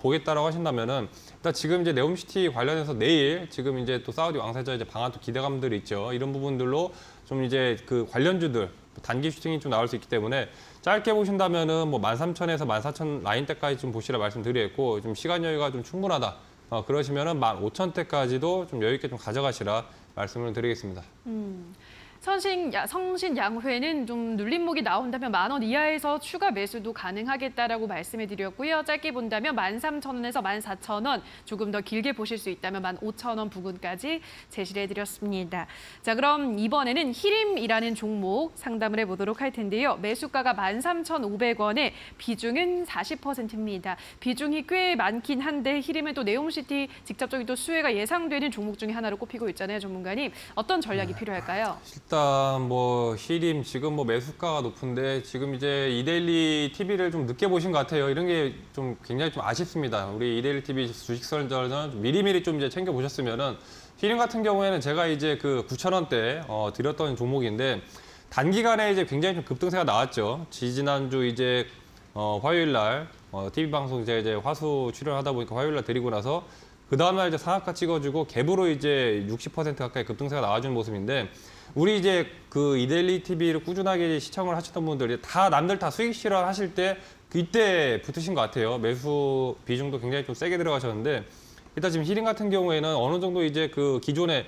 보겠다라고 하신다면은 일단 지금 이제 네옴시티 관련해서 내일 지금 이제 또 사우디 왕세자 이제 방한 또 기대감들이 있죠. 이런 부분들로 좀 이제 그 관련주들 단기 슈팅이 좀 나올 수 있기 때문에 짧게 보신다면은 뭐 13,000에서 14,000 라인대까지 좀 보시라 말씀드리겠고 좀 시간 여유가 좀 충분하다. 그러시면은 15,000대까지도 좀 여유 있게 좀 가져가시라 말씀을 드리겠습니다. 성신양회는 좀 눌림목이 나온다면 10,000원 이하에서 추가 매수도 가능하겠다라고 말씀해 드렸고요. 짧게 본다면 13,000원에서 14,000원, 조금 더 길게 보실 수 있다면 15,000원 부근까지 제시를 해드렸습니다. 자, 그럼 이번에는 히림이라는 종목 상담을 해보도록 할 텐데요. 매수가가 13,500원에 비중은 40%입니다. 비중이 꽤 많긴 한데 히림은 또 네옴시티 직접적인 또 수혜가 예상되는 종목 중에 하나로 꼽히고 있잖아요, 전문가님. 어떤 전략이 필요할까요? 일단 뭐 히림 지금 뭐 매수가가 높은데 지금 이제 이데일리 TV를 좀 늦게 보신 것 같아요. 이런 게 좀 굉장히 좀 아쉽습니다. 우리 이데일리 TV 주식 설전은 미리미리 좀 이제 챙겨 보셨으면은 히림 같은 경우에는 제가 이제 그 9,000원대 드렸던 종목인데 단기간에 이제 굉장히 좀 급등세가 나왔죠. 지지난주 이제 화요일 날 TV 방송 제가 이제 화수 출연하다 보니까 화요일 날 드리고 나서 그 다음날 이제 상한가 찍어주고 갭으로 이제 60% 가까이 급등세가 나와주는 모습인데 우리 이제 그 이데일리 TV를 꾸준하게 시청을 하셨던 분들이 다 남들 다 수익 실현하실 때 이때 붙으신 것 같아요. 매수 비중도 굉장히 좀 세게 들어가셨는데 일단 지금 히림 같은 경우에는 어느 정도 이제 그 기존에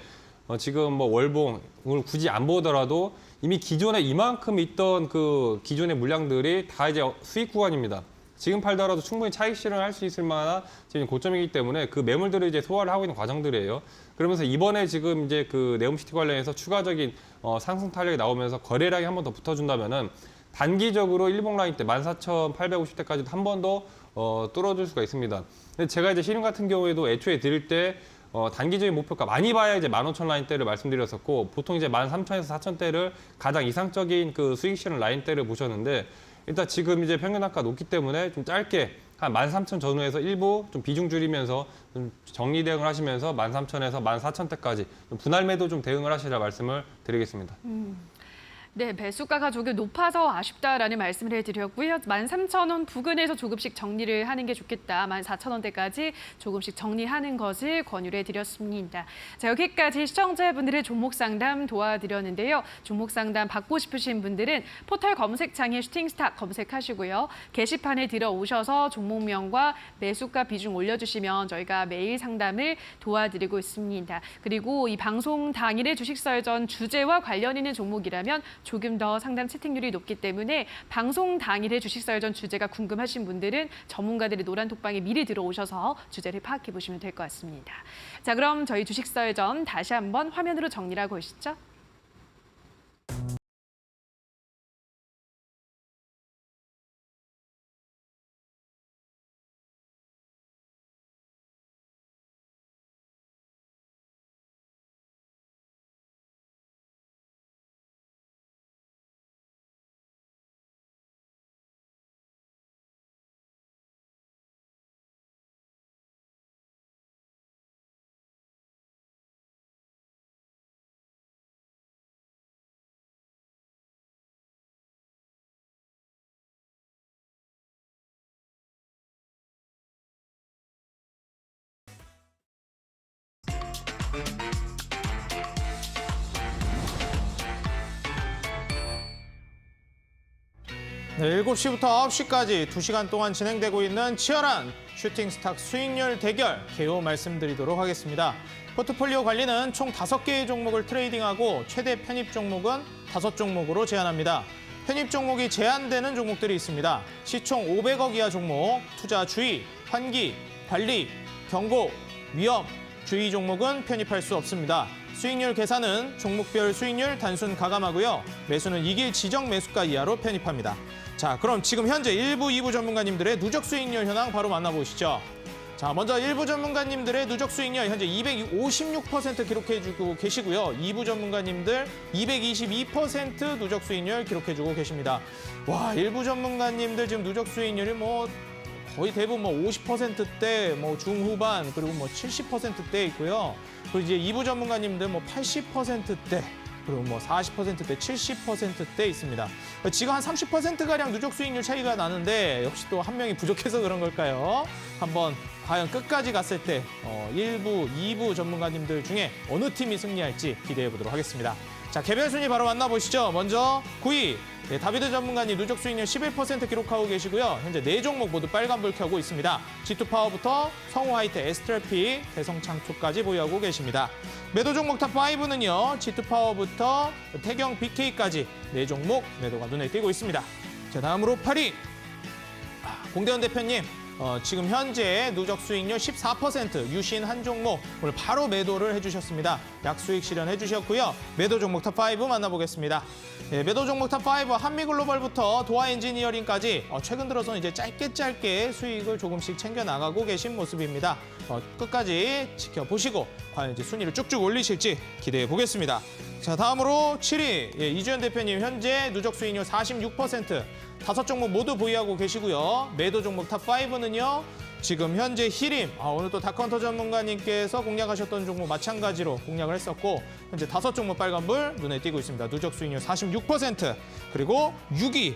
지금 뭐 월봉을 굳이 안 보더라도 이미 기존에 이만큼 있던 그 기존의 물량들이 다 이제 수익 구간입니다. 지금 팔더라도 충분히 차익 실현할 수 있을 만한 지금 고점이기 때문에 그 매물들을 이제 소화를 하고 있는 과정들이에요. 그러면서 이번에 지금 이제 그 네옴시티 관련해서 추가적인 상승 탄력이 나오면서 거래량이 한 번 더 붙어준다면은 단기적으로 일봉 라인 때 14,850대까지도 한 번 더 뚫어줄 수가 있습니다. 근데 제가 이제 히림 같은 경우에도 애초에 드릴 때 단기적인 목표가 많이 봐야 이제 15,000 라인대를 말씀드렸었고 보통 이제 13,000에서 4,000대를 가장 이상적인 그 수익 실현 라인대를 보셨는데 일단 지금 이제 평균 단가 높기 때문에 좀 짧게 한 13,000 전후에서 일부 좀 비중 줄이면서 좀 정리 대응을 하시면서 13,000에서 14,000대까지 분할 매도 좀 대응을 하시라 말씀을 드리겠습니다. 네, 매수가가 조금 높아서 아쉽다라는 말씀을 해드렸고요. 13,000원 부근에서 조금씩 정리를 하는 게 좋겠다. 14,000원대까지 조금씩 정리하는 것을 권유를 해드렸습니다. 자, 여기까지 시청자분들의 종목 상담 도와드렸는데요. 종목 상담 받고 싶으신 분들은 포털 검색창에 슈팅스타 검색하시고요. 게시판에 들어오셔서 종목명과 매수가 비중 올려주시면 저희가 매일 상담을 도와드리고 있습니다. 그리고 이 방송 당일의 주식설전 주제와 관련 있는 종목이라면 조금 더 상담 채택률이 높기 때문에 방송 당일의 주식설전 주제가 궁금하신 분들은 전문가들의 노란 톡방에 미리 들어오셔서 주제를 파악해 보시면 될 것 같습니다. 자, 그럼 저희 주식설전 다시 한번 화면으로 정리를 하고 오시죠. 네, 7시부터 9시까지 2시간 동안 진행되고 있는 치열한 슈팅 스탁 수익률 대결 개요 말씀드리도록 하겠습니다. 포트폴리오 관리는 총 5개의 종목을 트레이딩하고 최대 편입 종목은 5종목으로 제한합니다. 편입 종목이 제한되는 종목들이 있습니다. 시총 500억 이하 종목, 투자 주의, 환기, 관리, 경고, 위험, 주의 종목은 편입할 수 없습니다. 수익률 계산은 종목별 수익률 단순 가감하고요. 매수는 이길 지정 매수가 이하로 편입합니다. 자, 그럼 지금 현재 1부, 2부 전문가님들의 누적 수익률 현황 바로 만나보시죠. 자, 먼저 1부 전문가님들의 누적 수익률 현재 256% 기록해주고 계시고요. 2부 전문가님들 222% 누적 수익률 기록해주고 계십니다. 와, 1부 전문가님들 지금 누적 수익률이 뭐 거의 대부분 뭐 50%대, 뭐 중후반, 그리고 뭐 70%대 있고요. 그리고 이제 2부 전문가님들 뭐 80%대, 그리고 뭐 40%대, 70%대 있습니다. 지금 한 30%가량 누적 수익률 차이가 나는데 역시 또 한 명이 부족해서 그런 걸까요? 한번 과연 끝까지 갔을 때 1부, 2부 전문가님들 중에 어느 팀이 승리할지 기대해 보도록 하겠습니다. 자, 개별 순위 바로 만나보시죠. 먼저 9위 다비드 전문가님 누적 수익률 11% 기록하고 계시고요. 현재 4종목 모두 빨간불 켜고 있습니다. G2파워부터 성우하이텍, 에스트래픽, 대성창투까지 보유하고 계십니다. 매도 종목 탑5는요. G2파워부터 태경 BK까지 4종목 매도가 눈에 띄고 있습니다. 자, 다음으로 8위 공대원 대표님. 지금 현재 누적 수익률 14% 유신 한 종목 오늘 바로 매도를 해주셨습니다. 약수익 실현해 주셨고요. 매도 종목 탑5 만나보겠습니다. 매도 종목 탑5 한미글로벌부터 도하엔지니어링까지 최근 들어서는 이제 짧게 수익을 조금씩 챙겨 나가고 계신 모습입니다. 끝까지 지켜보시고 과연 이제 순위를 쭉쭉 올리실지 기대해 보겠습니다. 자, 다음으로 7위 이주연 대표님 현재 누적 수익률 46% 5종목 모두 보유하고 계시고요. 매도 종목 탑5는요. 지금 현재 히림, 오늘 또 다크헌터 전문가님께서 공략하셨던 종목 마찬가지로 공략을 했었고 현재 5종목 빨간불 눈에 띄고 있습니다. 누적 수익률 46%. 그리고 6위,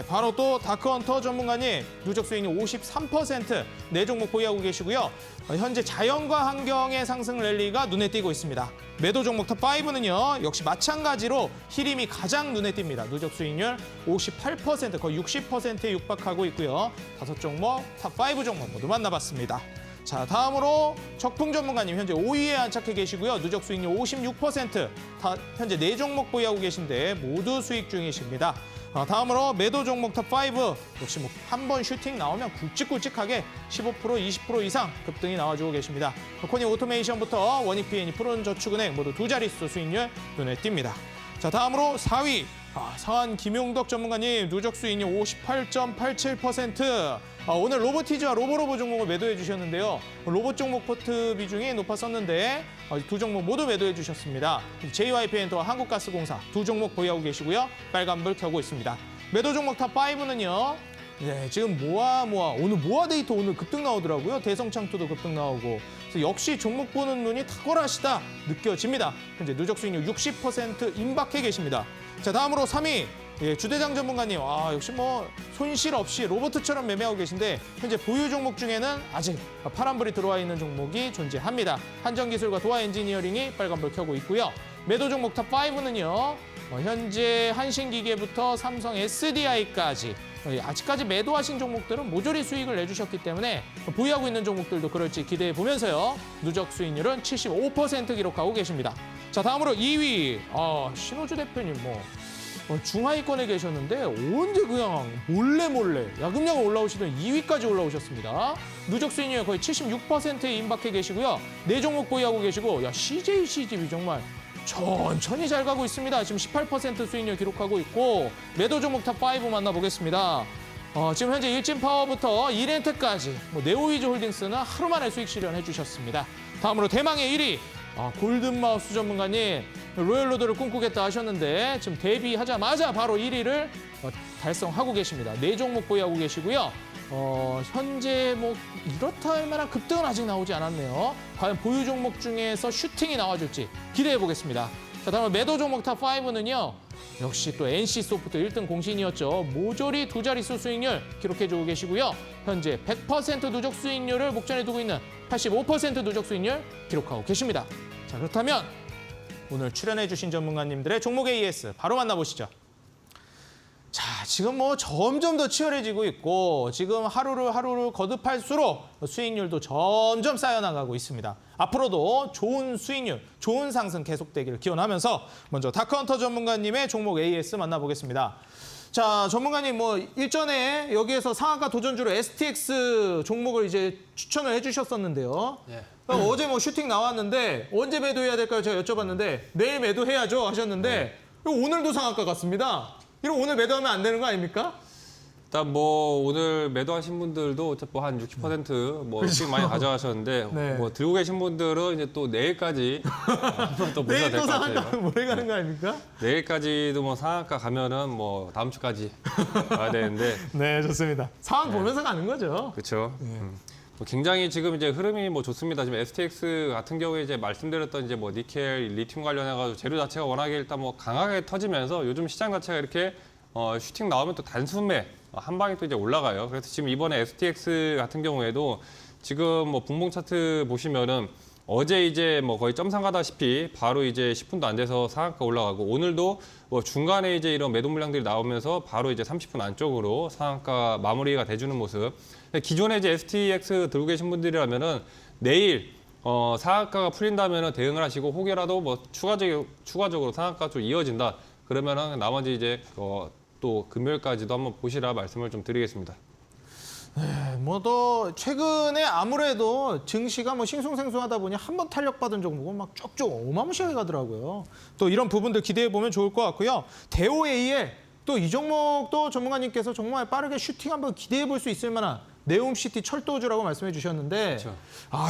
바로 또 다크헌터 전문가님 누적 수익률 53%. 4종목 보유하고 계시고요. 현재 자연과 환경의 상승 랠리가 눈에 띄고 있습니다. 매도 종목 탑5는요. 역시 마찬가지로 히림이 가장 눈에 띕니다. 누적 수익률 58%, 거의 60%에 육박하고 있고요. 5종목 탑5 종목 모두 만나봤습니다. 자, 다음으로 적풍 전문가님 현재 5위에 안착해 계시고요. 누적 수익률 56%, 현재 4종목 보유하고 계신데 모두 수익 중이십니다. 다음으로 매도 종목 탑5 역시 뭐 한 번 슈팅 나오면 굵직굵직하게 15%, 20% 이상 급등이 나와주고 계십니다. 코니 오토메이션부터 원익PN, 푸른저축은행 모두 2자릿수 수익률 눈에 띕니다. 자, 다음으로 4위 상한 김용덕 전문가님 누적 수익률 58.87%. 오늘 로보티즈와 로보로보 종목을 매도해 주셨는데요. 로봇 종목 포트 비중이 높았었는데 2종목 모두 매도해 주셨습니다. JYP엔터와 한국가스공사 2종목 보유하고 계시고요. 빨간불 켜고 있습니다. 매도 종목 탑5는요. 지금 오늘 모아 데이터 오늘 급등 나오더라고요. 대성창투도 급등 나오고. 그래서 역시 종목 보는 눈이 탁월하시다 느껴집니다. 현재 누적 수익률 60% 임박해 계십니다. 자, 다음으로 3위 주대장 전문가님. 역시 뭐 손실 없이 로봇처럼 매매하고 계신데 현재 보유 종목 중에는 아직 파란불이 들어와 있는 종목이 존재합니다. 한전기술과 도하엔지니어링이 빨간불 켜고 있고요. 매도 종목 탑5는요. 현재 한신기계부터 삼성 SDI까지 아직까지 매도하신 종목들은 모조리 수익을 내주셨기 때문에 보유하고 있는 종목들도 그럴지 기대해 보면서요. 누적 수익률은 75% 기록하고 계십니다. 자, 다음으로 2위 신호주 대표님 중하위권에 계셨는데 언제 그냥 몰래 야금야금 올라오시던 2위까지 올라오셨습니다. 누적 수익률 거의 76%에 임박해 계시고요. 4종목 보유하고 계시고 CJCGV 정말 천천히 잘 가고 있습니다. 지금 18% 수익률 기록하고 있고 매도 종목 탑5 만나보겠습니다. 지금 현재 일진파워부터 이렌트까지 네오위즈 홀딩스는 하루 만에 수익 실현해 주셨습니다. 다음으로 대망의 1위 골든마우스 전문가님 로열로드를 꿈꾸겠다 하셨는데 지금 데뷔하자마자 바로 1위를 달성하고 계십니다. 4종목 보유하고 계시고요. 현재 이렇다 할 만한 급등은 아직 나오지 않았네요. 과연 보유 종목 중에서 슈팅이 나와줄지 기대해 보겠습니다. 자, 다음에 매도 종목 탑5는요. 역시 또 NC소프트 1등 공신이었죠. 모조리 2자릿수 수익률 기록해주고 계시고요. 현재 100% 누적 수익률을 목전에 두고 있는 85% 누적 수익률 기록하고 계십니다. 자, 그렇다면 오늘 출연해주신 전문가님들의 종목 AS 바로 만나보시죠. 자, 지금 점점 더 치열해지고 있고 지금 하루를 거듭할수록 수익률도 점점 쌓여나가고 있습니다. 앞으로도 좋은 수익률, 좋은 상승 계속되기를 기원하면서 먼저 다크헌터 전문가님의 종목 AS 만나보겠습니다. 자, 전문가님 일전에 여기에서 상한가 도전주로 STX 종목을 이제 추천을 해주셨었는데요. 어제 슈팅 나왔는데 언제 매도해야 될까요? 제가 여쭤봤는데 내일 매도해야죠 하셨는데 오늘도 상한가 같습니다. 이럼 오늘 매도하면 안 되는 거 아닙니까? 일단 뭐 오늘 매도하신 분들도 어차피 한 60%뭐 수익 많이 가져가셨는데 네. 뭐 들고 계신 분들은 이제 또 내일까지 한번 또 보셔야 내일 될 또 것 같아요. 상한가 모레 가는 거 아닙니까? 내일까지도 뭐 상한가 가면은 뭐 다음 주까지 가야 되는데 네, 좋습니다. 상황 보면서 가는 거죠. 그렇죠. 뭐 굉장히 지금 이제 흐름이 뭐 좋습니다. 지금 STX 같은 경우에 이제 말씀드렸던 이제 뭐 니켈, 리튬 관련해가지고 재료 자체가 워낙에 일단 뭐 강하게 터지면서 요즘 시장 자체가 이렇게 슈팅 나오면 또 단숨에 한 방에 또 이제 올라가요. 그래서 지금 이번에 STX 같은 경우에도 지금 뭐 분봉 차트 보시면은 어제 이제 뭐 거의 점상 가다시피 바로 이제 10분도 안 돼서 상한가 올라가고 오늘도 뭐 중간에 이제 이런 매도 물량들이 나오면서 바로 이제 30분 안쪽으로 상한가 마무리가 돼주는 모습. 기존에 이제 STX 들고 계신 분들이라면은 내일 상한가가 풀린다면은 대응을 하시고 혹여라도 뭐 추가적으로 상한가 좀 이어진다. 그러면은 나머지 이제 또 금요일까지도 한번 보시라 말씀을 좀 드리겠습니다. 뭐 또 최근에 아무래도 증시가 뭐 싱숭생숭하다 보니 한 번 탄력받은 종목은 막 쭉쭉 어마무시하게 가더라고요. 또 이런 부분들 기대해 보면 좋을 것 같고요. 대오A에 또 이 종목도 전문가님께서 정말 빠르게 슈팅 한번 기대해 볼 수 있을 만한 네옴시티 철도주라고 말씀해 주셨는데 그렇죠.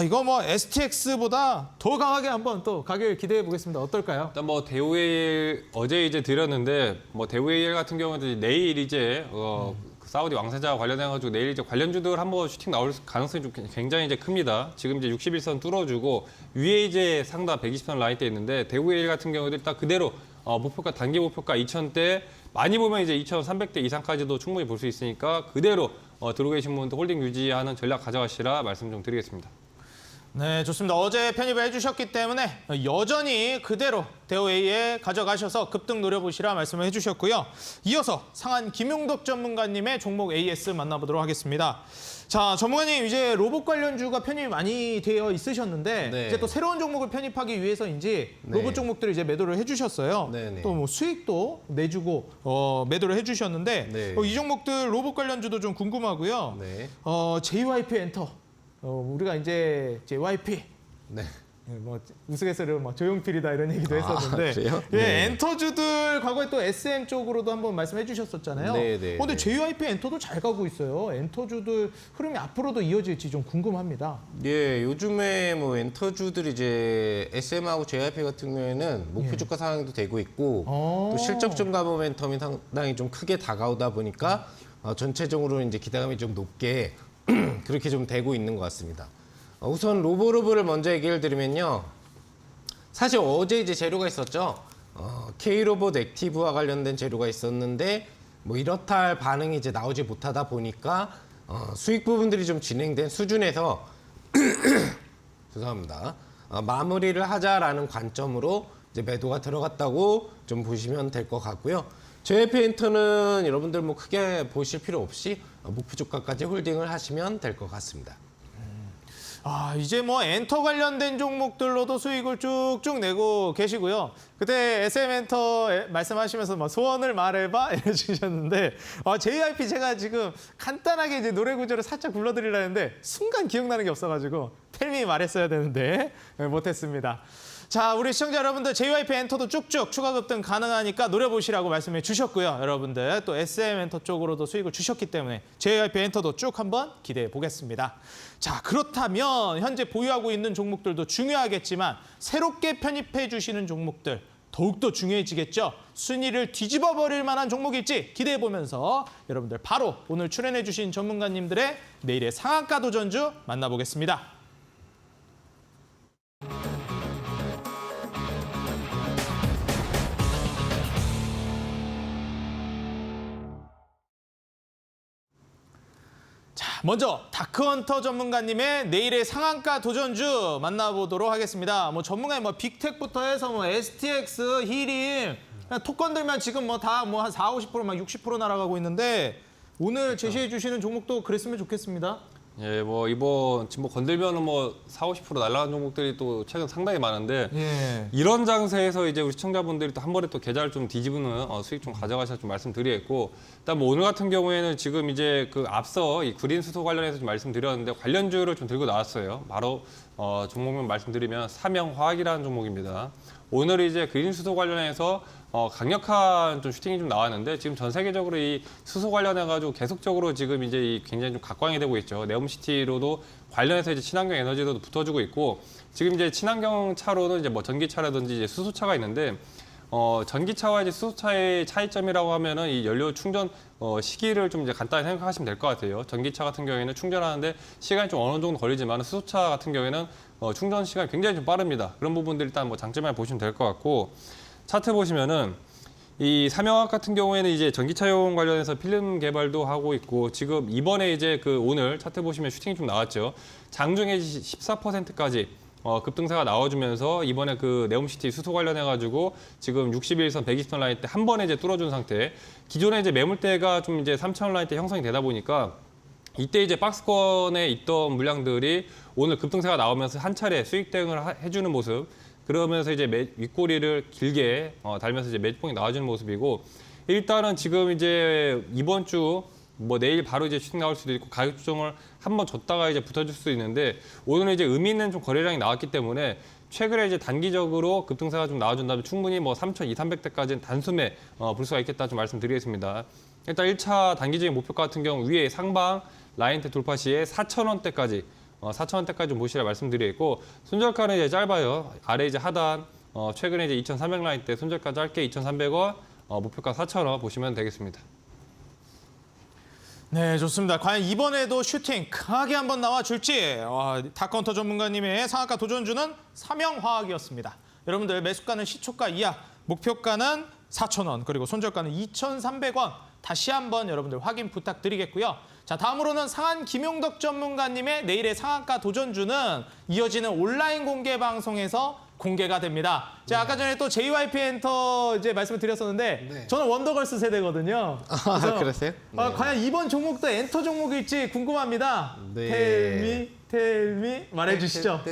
이거 뭐 STX보다 더 강하게 한번 또 가격을 기대해 보겠습니다. 어떨까요? 일단 뭐 대우AL 어제 이제 드렸는데 뭐 대우AL 같은 경우는 내일 이제 그 사우디 왕세자 관련해가지고 내일 이제 관련주들 한번 슈팅 나올 가능성이 좀 굉장히 이제 큽니다. 지금 이제 61선 뚫어주고 위에 이제 상단 120선 라인대 있는데 대우AL 같은 경우도 일단 그대로 목표가 단기 목표가 2,000대 많이 보면 이제 2,300대 이상까지도 충분히 볼 수 있으니까 그대로 들어오고 계신 분들 홀딩 유지하는 전략 가져가시라 말씀 좀 드리겠습니다. 네, 좋습니다. 어제 편입을 해주셨기 때문에 여전히 그대로 대오A에 가져가셔서 급등 노려보시라 말씀을 해주셨고요. 이어서 상한 김용덕 전문가님의 종목 AS 만나보도록 하겠습니다. 자, 전문가님 이제 로봇 관련주가 편입이 많이 되어 있으셨는데 네. 이제 또 새로운 종목을 편입하기 위해서인지 네. 로봇 종목들을 이제 매도를 해주셨어요. 네, 네. 또 뭐 수익도 내주고 매도를 해주셨는데 네. 이 종목들 로봇 관련주도 좀 궁금하고요. 네. JYP 엔터. 우리가 이제 JYP 네. 뭐 우스갯소리로 뭐 조용필이다 이런 얘기도 했었는데 그래요? 예, 네. 엔터주들 과거에 또 SM 쪽으로도 한번 말씀해 주셨었잖아요. 네, 네, 근데 네. JYP 엔터도 잘 가고 있어요. 엔터주들 흐름이 앞으로도 이어질지 좀 궁금합니다. 예, 요즘에 뭐 엔터주들이 이제 SM하고 JYP 같은 경우에는 목표 주가 상황도 되고 있고 또 실적 증가 모멘텀이 상당히 좀 크게 다가오다 보니까 전체적으로 이제 기대감이 좀 높게 그렇게 좀 되고 있는 것 같습니다. 우선 로보로브를 먼저 얘기를 드리면요. 사실 어제 이제 재료가 있었죠. K로봇 액티브와 관련된 재료가 있었는데 뭐 이렇다 할 반응이 이제 나오지 못하다 보니까 수익 부분들이 좀 진행된 수준에서 죄송합니다. 마무리를 하자라는 관점으로 이제 매도가 들어갔다고 좀 보시면 될 것 같고요. JYP 엔터는 여러분들 뭐 크게 보실 필요 없이 목표 주가까지 홀딩을 하시면 될 것 같습니다. 이제 뭐 엔터 관련된 종목들로도 수익을 쭉쭉 내고 계시고요. 그때 SM 엔터 말씀하시면서 뭐 소원을 말해봐 이래 주셨는데 JYP 제가 지금 간단하게 이제 노래 구조를 살짝 불러드리려는데 순간 기억나는 게 없어가지고 텔미 말했어야 되는데 못했습니다. 자, 우리 시청자 여러분들 JYP 엔터도 쭉쭉 추가 급등 가능하니까 노려보시라고 말씀해 주셨고요. 여러분들 또 SM 엔터 쪽으로도 수익을 주셨기 때문에 JYP 엔터도 쭉 한번 기대해 보겠습니다. 자, 그렇다면 현재 보유하고 있는 종목들도 중요하겠지만 새롭게 편입해 주시는 종목들 더욱더 중요해지겠죠. 순위를 뒤집어 버릴 만한 종목일지 기대해 보면서 여러분들 바로 오늘 출연해 주신 전문가님들의 내일의 상한가 도전주 만나보겠습니다. 먼저 다크헌터 전문가님의 내일의 상한가 도전주 만나보도록 하겠습니다. 뭐 전문가님 뭐 빅텍부터 해서 뭐 STX, 히림 그냥 톡 건들면 지금 뭐 다 뭐 한 40, 50%, 막 60% 날아가고 있는데 오늘 제시해 주시는 종목도 그랬으면 좋겠습니다. 예, 뭐 이번 지금 뭐 건들면은 뭐 40, 50% 날아간 종목들이 또 최근 상당히 많은데 예. 이런 장세에서 이제 우리 시청자분들이 또 한 번에 또 계좌를 좀 뒤집는 수익 좀 가져가셔서 좀 말씀드리겠고, 일단 뭐 오늘 같은 경우에는 지금 이제 그 앞서 이 그린 수소 관련해서 좀 말씀드렸는데 관련주를 좀 들고 나왔어요. 바로 종목명 말씀드리면 삼영화학이라는 종목입니다. 오늘 이제 그린 수소 관련해서 강력한 좀 슈팅이 좀 나왔는데 지금 전 세계적으로 이 수소 관련해가지고 계속적으로 지금 이제 굉장히 좀 각광이 되고 있죠. 네옴시티로도 관련해서 이제 친환경 에너지도 붙어주고 있고 지금 이제 친환경 차로는 이제 뭐 전기차라든지 이제 수소차가 있는데 전기차와 이제 수소차의 차이점이라고 하면은 이 연료 충전 시기를 좀 이제 간단히 생각하시면 될 것 같아요. 전기차 같은 경우에는 충전하는데 시간이 좀 어느 정도 걸리지만 수소차 같은 경우에는 충전 시간이 굉장히 좀 빠릅니다. 그런 부분들 일단 뭐 장점만 보시면 될 것 같고 차트 보시면은 이 삼영화학 같은 경우에는 이제 전기차용 관련해서 필름 개발도 하고 있고 지금 이번에 이제 그 오늘 차트 보시면 슈팅이 좀 나왔죠. 장중에 14%까지 급등세가 나와주면서 이번에 그 네옴시티 수소 관련해가지고 지금 61선, 120선 라인 때 한 번에 이제 뚫어준 상태. 기존에 이제 매물대가 좀 이제 3,000원 라인 때 형성이 되다 보니까 이때 이제 박스권에 있던 물량들이 오늘 급등세가 나오면서 한 차례 수익 대응을 해주는 모습. 그러면서 이제 윗꼬리를 길게 달면서 이제 매집봉이 나와주는 모습이고 일단은 지금 이제 이번 주 뭐 내일 바로 이제 슈팅 나올 수도 있고 가격 조정을 한번 줬다가 이제 붙어줄 수도 있는데 오늘은 이제 의미 있는 좀 거래량이 나왔기 때문에 최근에 이제 단기적으로 급등세가 좀 나와준다면 충분히 뭐 3,200~300대까지는 단숨에 볼 수가 있겠다 좀 말씀드리겠습니다. 일단 1차 단기적인 목표 같은 경우 위에 상방 라인대 돌파 시에 4,000원대까지 4,000원대까지 좀 보시라 말씀드리겠고 손절가는 이제 짧아요. 아래 이제 하단 최근에 이제 2,300 라인 때 손절가 짧게 2,300원 목표가 4,000원 보시면 되겠습니다. 네, 좋습니다. 과연 이번에도 슈팅 강하게 한번 나와줄지 다카운터 전문가님의 상한가 도전주는 삼영화학이었습니다. 여러분들 매수가는 시초가 이하, 목표가는 4,000원, 그리고 손절가는 2,300원 다시 한번 여러분들 확인 부탁드리겠고요. 자, 다음으로는 상한 김용덕 전문가님의 내일의 상한가 도전주는 이어지는 온라인 공개 방송에서 공개가 됩니다. 제가 아까 전에 또 JYP 엔터 이제 말씀을 드렸었는데 네. 저는 원더걸스 세대거든요. 그러세요? 네. 과연 이번 종목도 엔터 종목일지 궁금합니다. 네. 텔미 말해주시죠.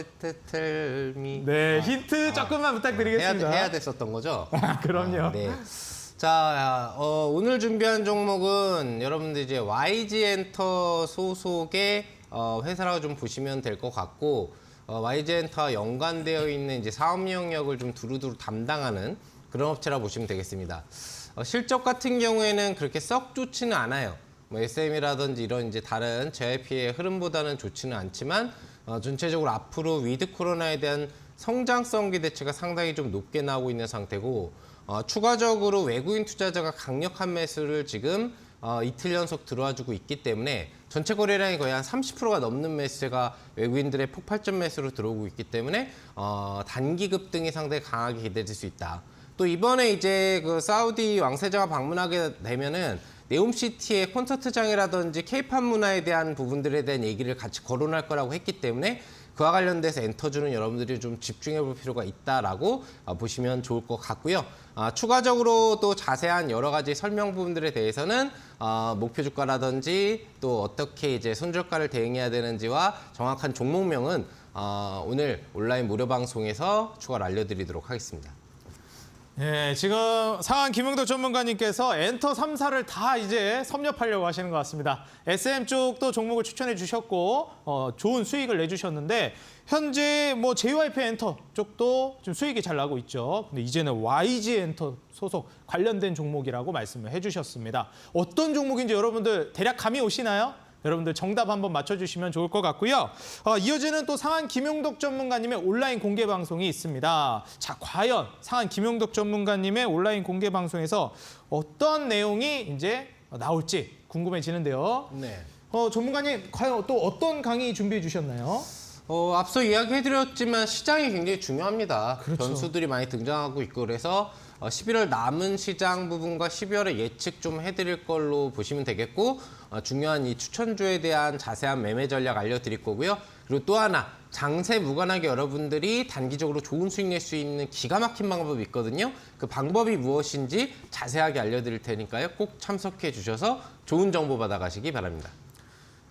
텔미. 네, 힌트 조금만 부탁드리겠습니다. 해야 됐었던 거죠? 그럼요. 네. 자, 오늘 준비한 종목은 여러분들 이제 YG 엔터 소속의 회사라고 좀 보시면 될 것 같고, YG 엔터와 연관되어 있는 이제 사업 영역을 좀 두루두루 담당하는 그런 업체라 보시면 되겠습니다. 실적 같은 경우에는 그렇게 썩 좋지는 않아요. 뭐 SM이라든지 이런 이제 다른 JYP의 흐름보다는 좋지는 않지만 전체적으로 앞으로 위드 코로나에 대한 성장성 기대치가 상당히 좀 높게 나오고 있는 상태고 추가적으로 외국인 투자자가 강력한 매수를 지금 이틀 연속 들어와주고 있기 때문에 전체 거래량이 거의 한 30%가 넘는 매수가 외국인들의 폭발적 매수로 들어오고 있기 때문에 단기 급등이 상당히 강하게 기대될 수 있다. 또 이번에 이제 그 사우디 왕세자가 방문하게 되면은 네옴시티의 콘서트장이라든지 케이팝 문화에 대한 부분들에 대한 얘기를 같이 거론할 거라고 했기 때문에 그와 관련돼서 엔터주는 여러분들이 좀 집중해 볼 필요가 있다라고 보시면 좋을 것 같고요. 추가적으로 또 자세한 여러 가지 설명 부분들에 대해서는 목표 주가라든지 또 어떻게 이제 손절가를 대응해야 되는지와 정확한 종목명은 오늘 온라인 무료 방송에서 추가로 알려드리도록 하겠습니다. 네, 지금 상한 김용덕 전문가님께서 엔터 3사를 다 이제 섭렵하려고 하시는 것 같습니다. SM 쪽도 종목을 추천해 주셨고 좋은 수익을 내주셨는데 현재 뭐 JYP 엔터 쪽도 좀 수익이 잘 나고 있죠. 근데 이제는 YG 엔터 소속 관련된 종목이라고 말씀을 해주셨습니다. 어떤 종목인지 여러분들 대략 감이 오시나요? 여러분들 정답 한번 맞춰주시면 좋을 것 같고요. 이어지는 또 상한 김용덕 전문가님의 온라인 공개 방송이 있습니다. 자, 과연 상한 김용덕 전문가님의 온라인 공개 방송에서 어떤 내용이 이제 나올지 궁금해지는데요. 네. 전문가님, 과연 또 어떤 강의 준비해 주셨나요? 앞서 이야기해드렸지만 시장이 굉장히 중요합니다. 그렇죠. 변수들이 많이 등장하고 있고 그래서 11월 남은 시장 부분과 12월에 예측 좀 해드릴 걸로 보시면 되겠고 중요한 이 추천주에 대한 자세한 매매 전략 알려드릴 거고요. 그리고 또 하나 장세 무관하게 여러분들이 단기적으로 좋은 수익 낼 수 있는 기가 막힌 방법이 있거든요. 그 방법이 무엇인지 자세하게 알려드릴 테니까요. 꼭 참석해 주셔서 좋은 정보 받아가시기 바랍니다.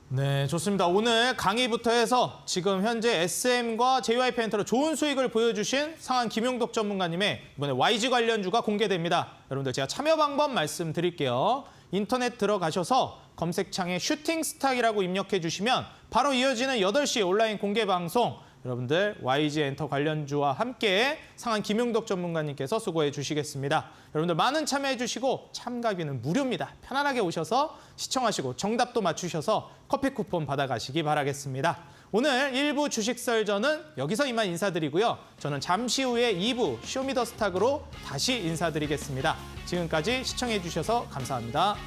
네, 좋습니다. 오늘 강의부터 해서 지금 현재 SM과 JYP 엔터로 좋은 수익을 보여주신 상한 김용덕 전문가님의 이번에 YG 관련주가 공개됩니다. 여러분들 제가 참여 방법 말씀드릴게요. 인터넷 들어가셔서 검색창에 슈팅 스탁이라고 입력해 주시면 바로 이어지는 8시 온라인 공개 방송 여러분들 YG 엔터 관련주와 함께 상한 김용덕 전문가님께서 수고해 주시겠습니다. 여러분들 많은 참여해 주시고 참가비는 무료입니다. 편안하게 오셔서 시청하시고 정답도 맞추셔서 커피 쿠폰 받아가시기 바라겠습니다. 오늘 1부 주식설전은 여기서 이만 인사드리고요. 저는 잠시 후에 2부 쇼미더스탁으로 다시 인사드리겠습니다. 지금까지 시청해 주셔서 감사합니다.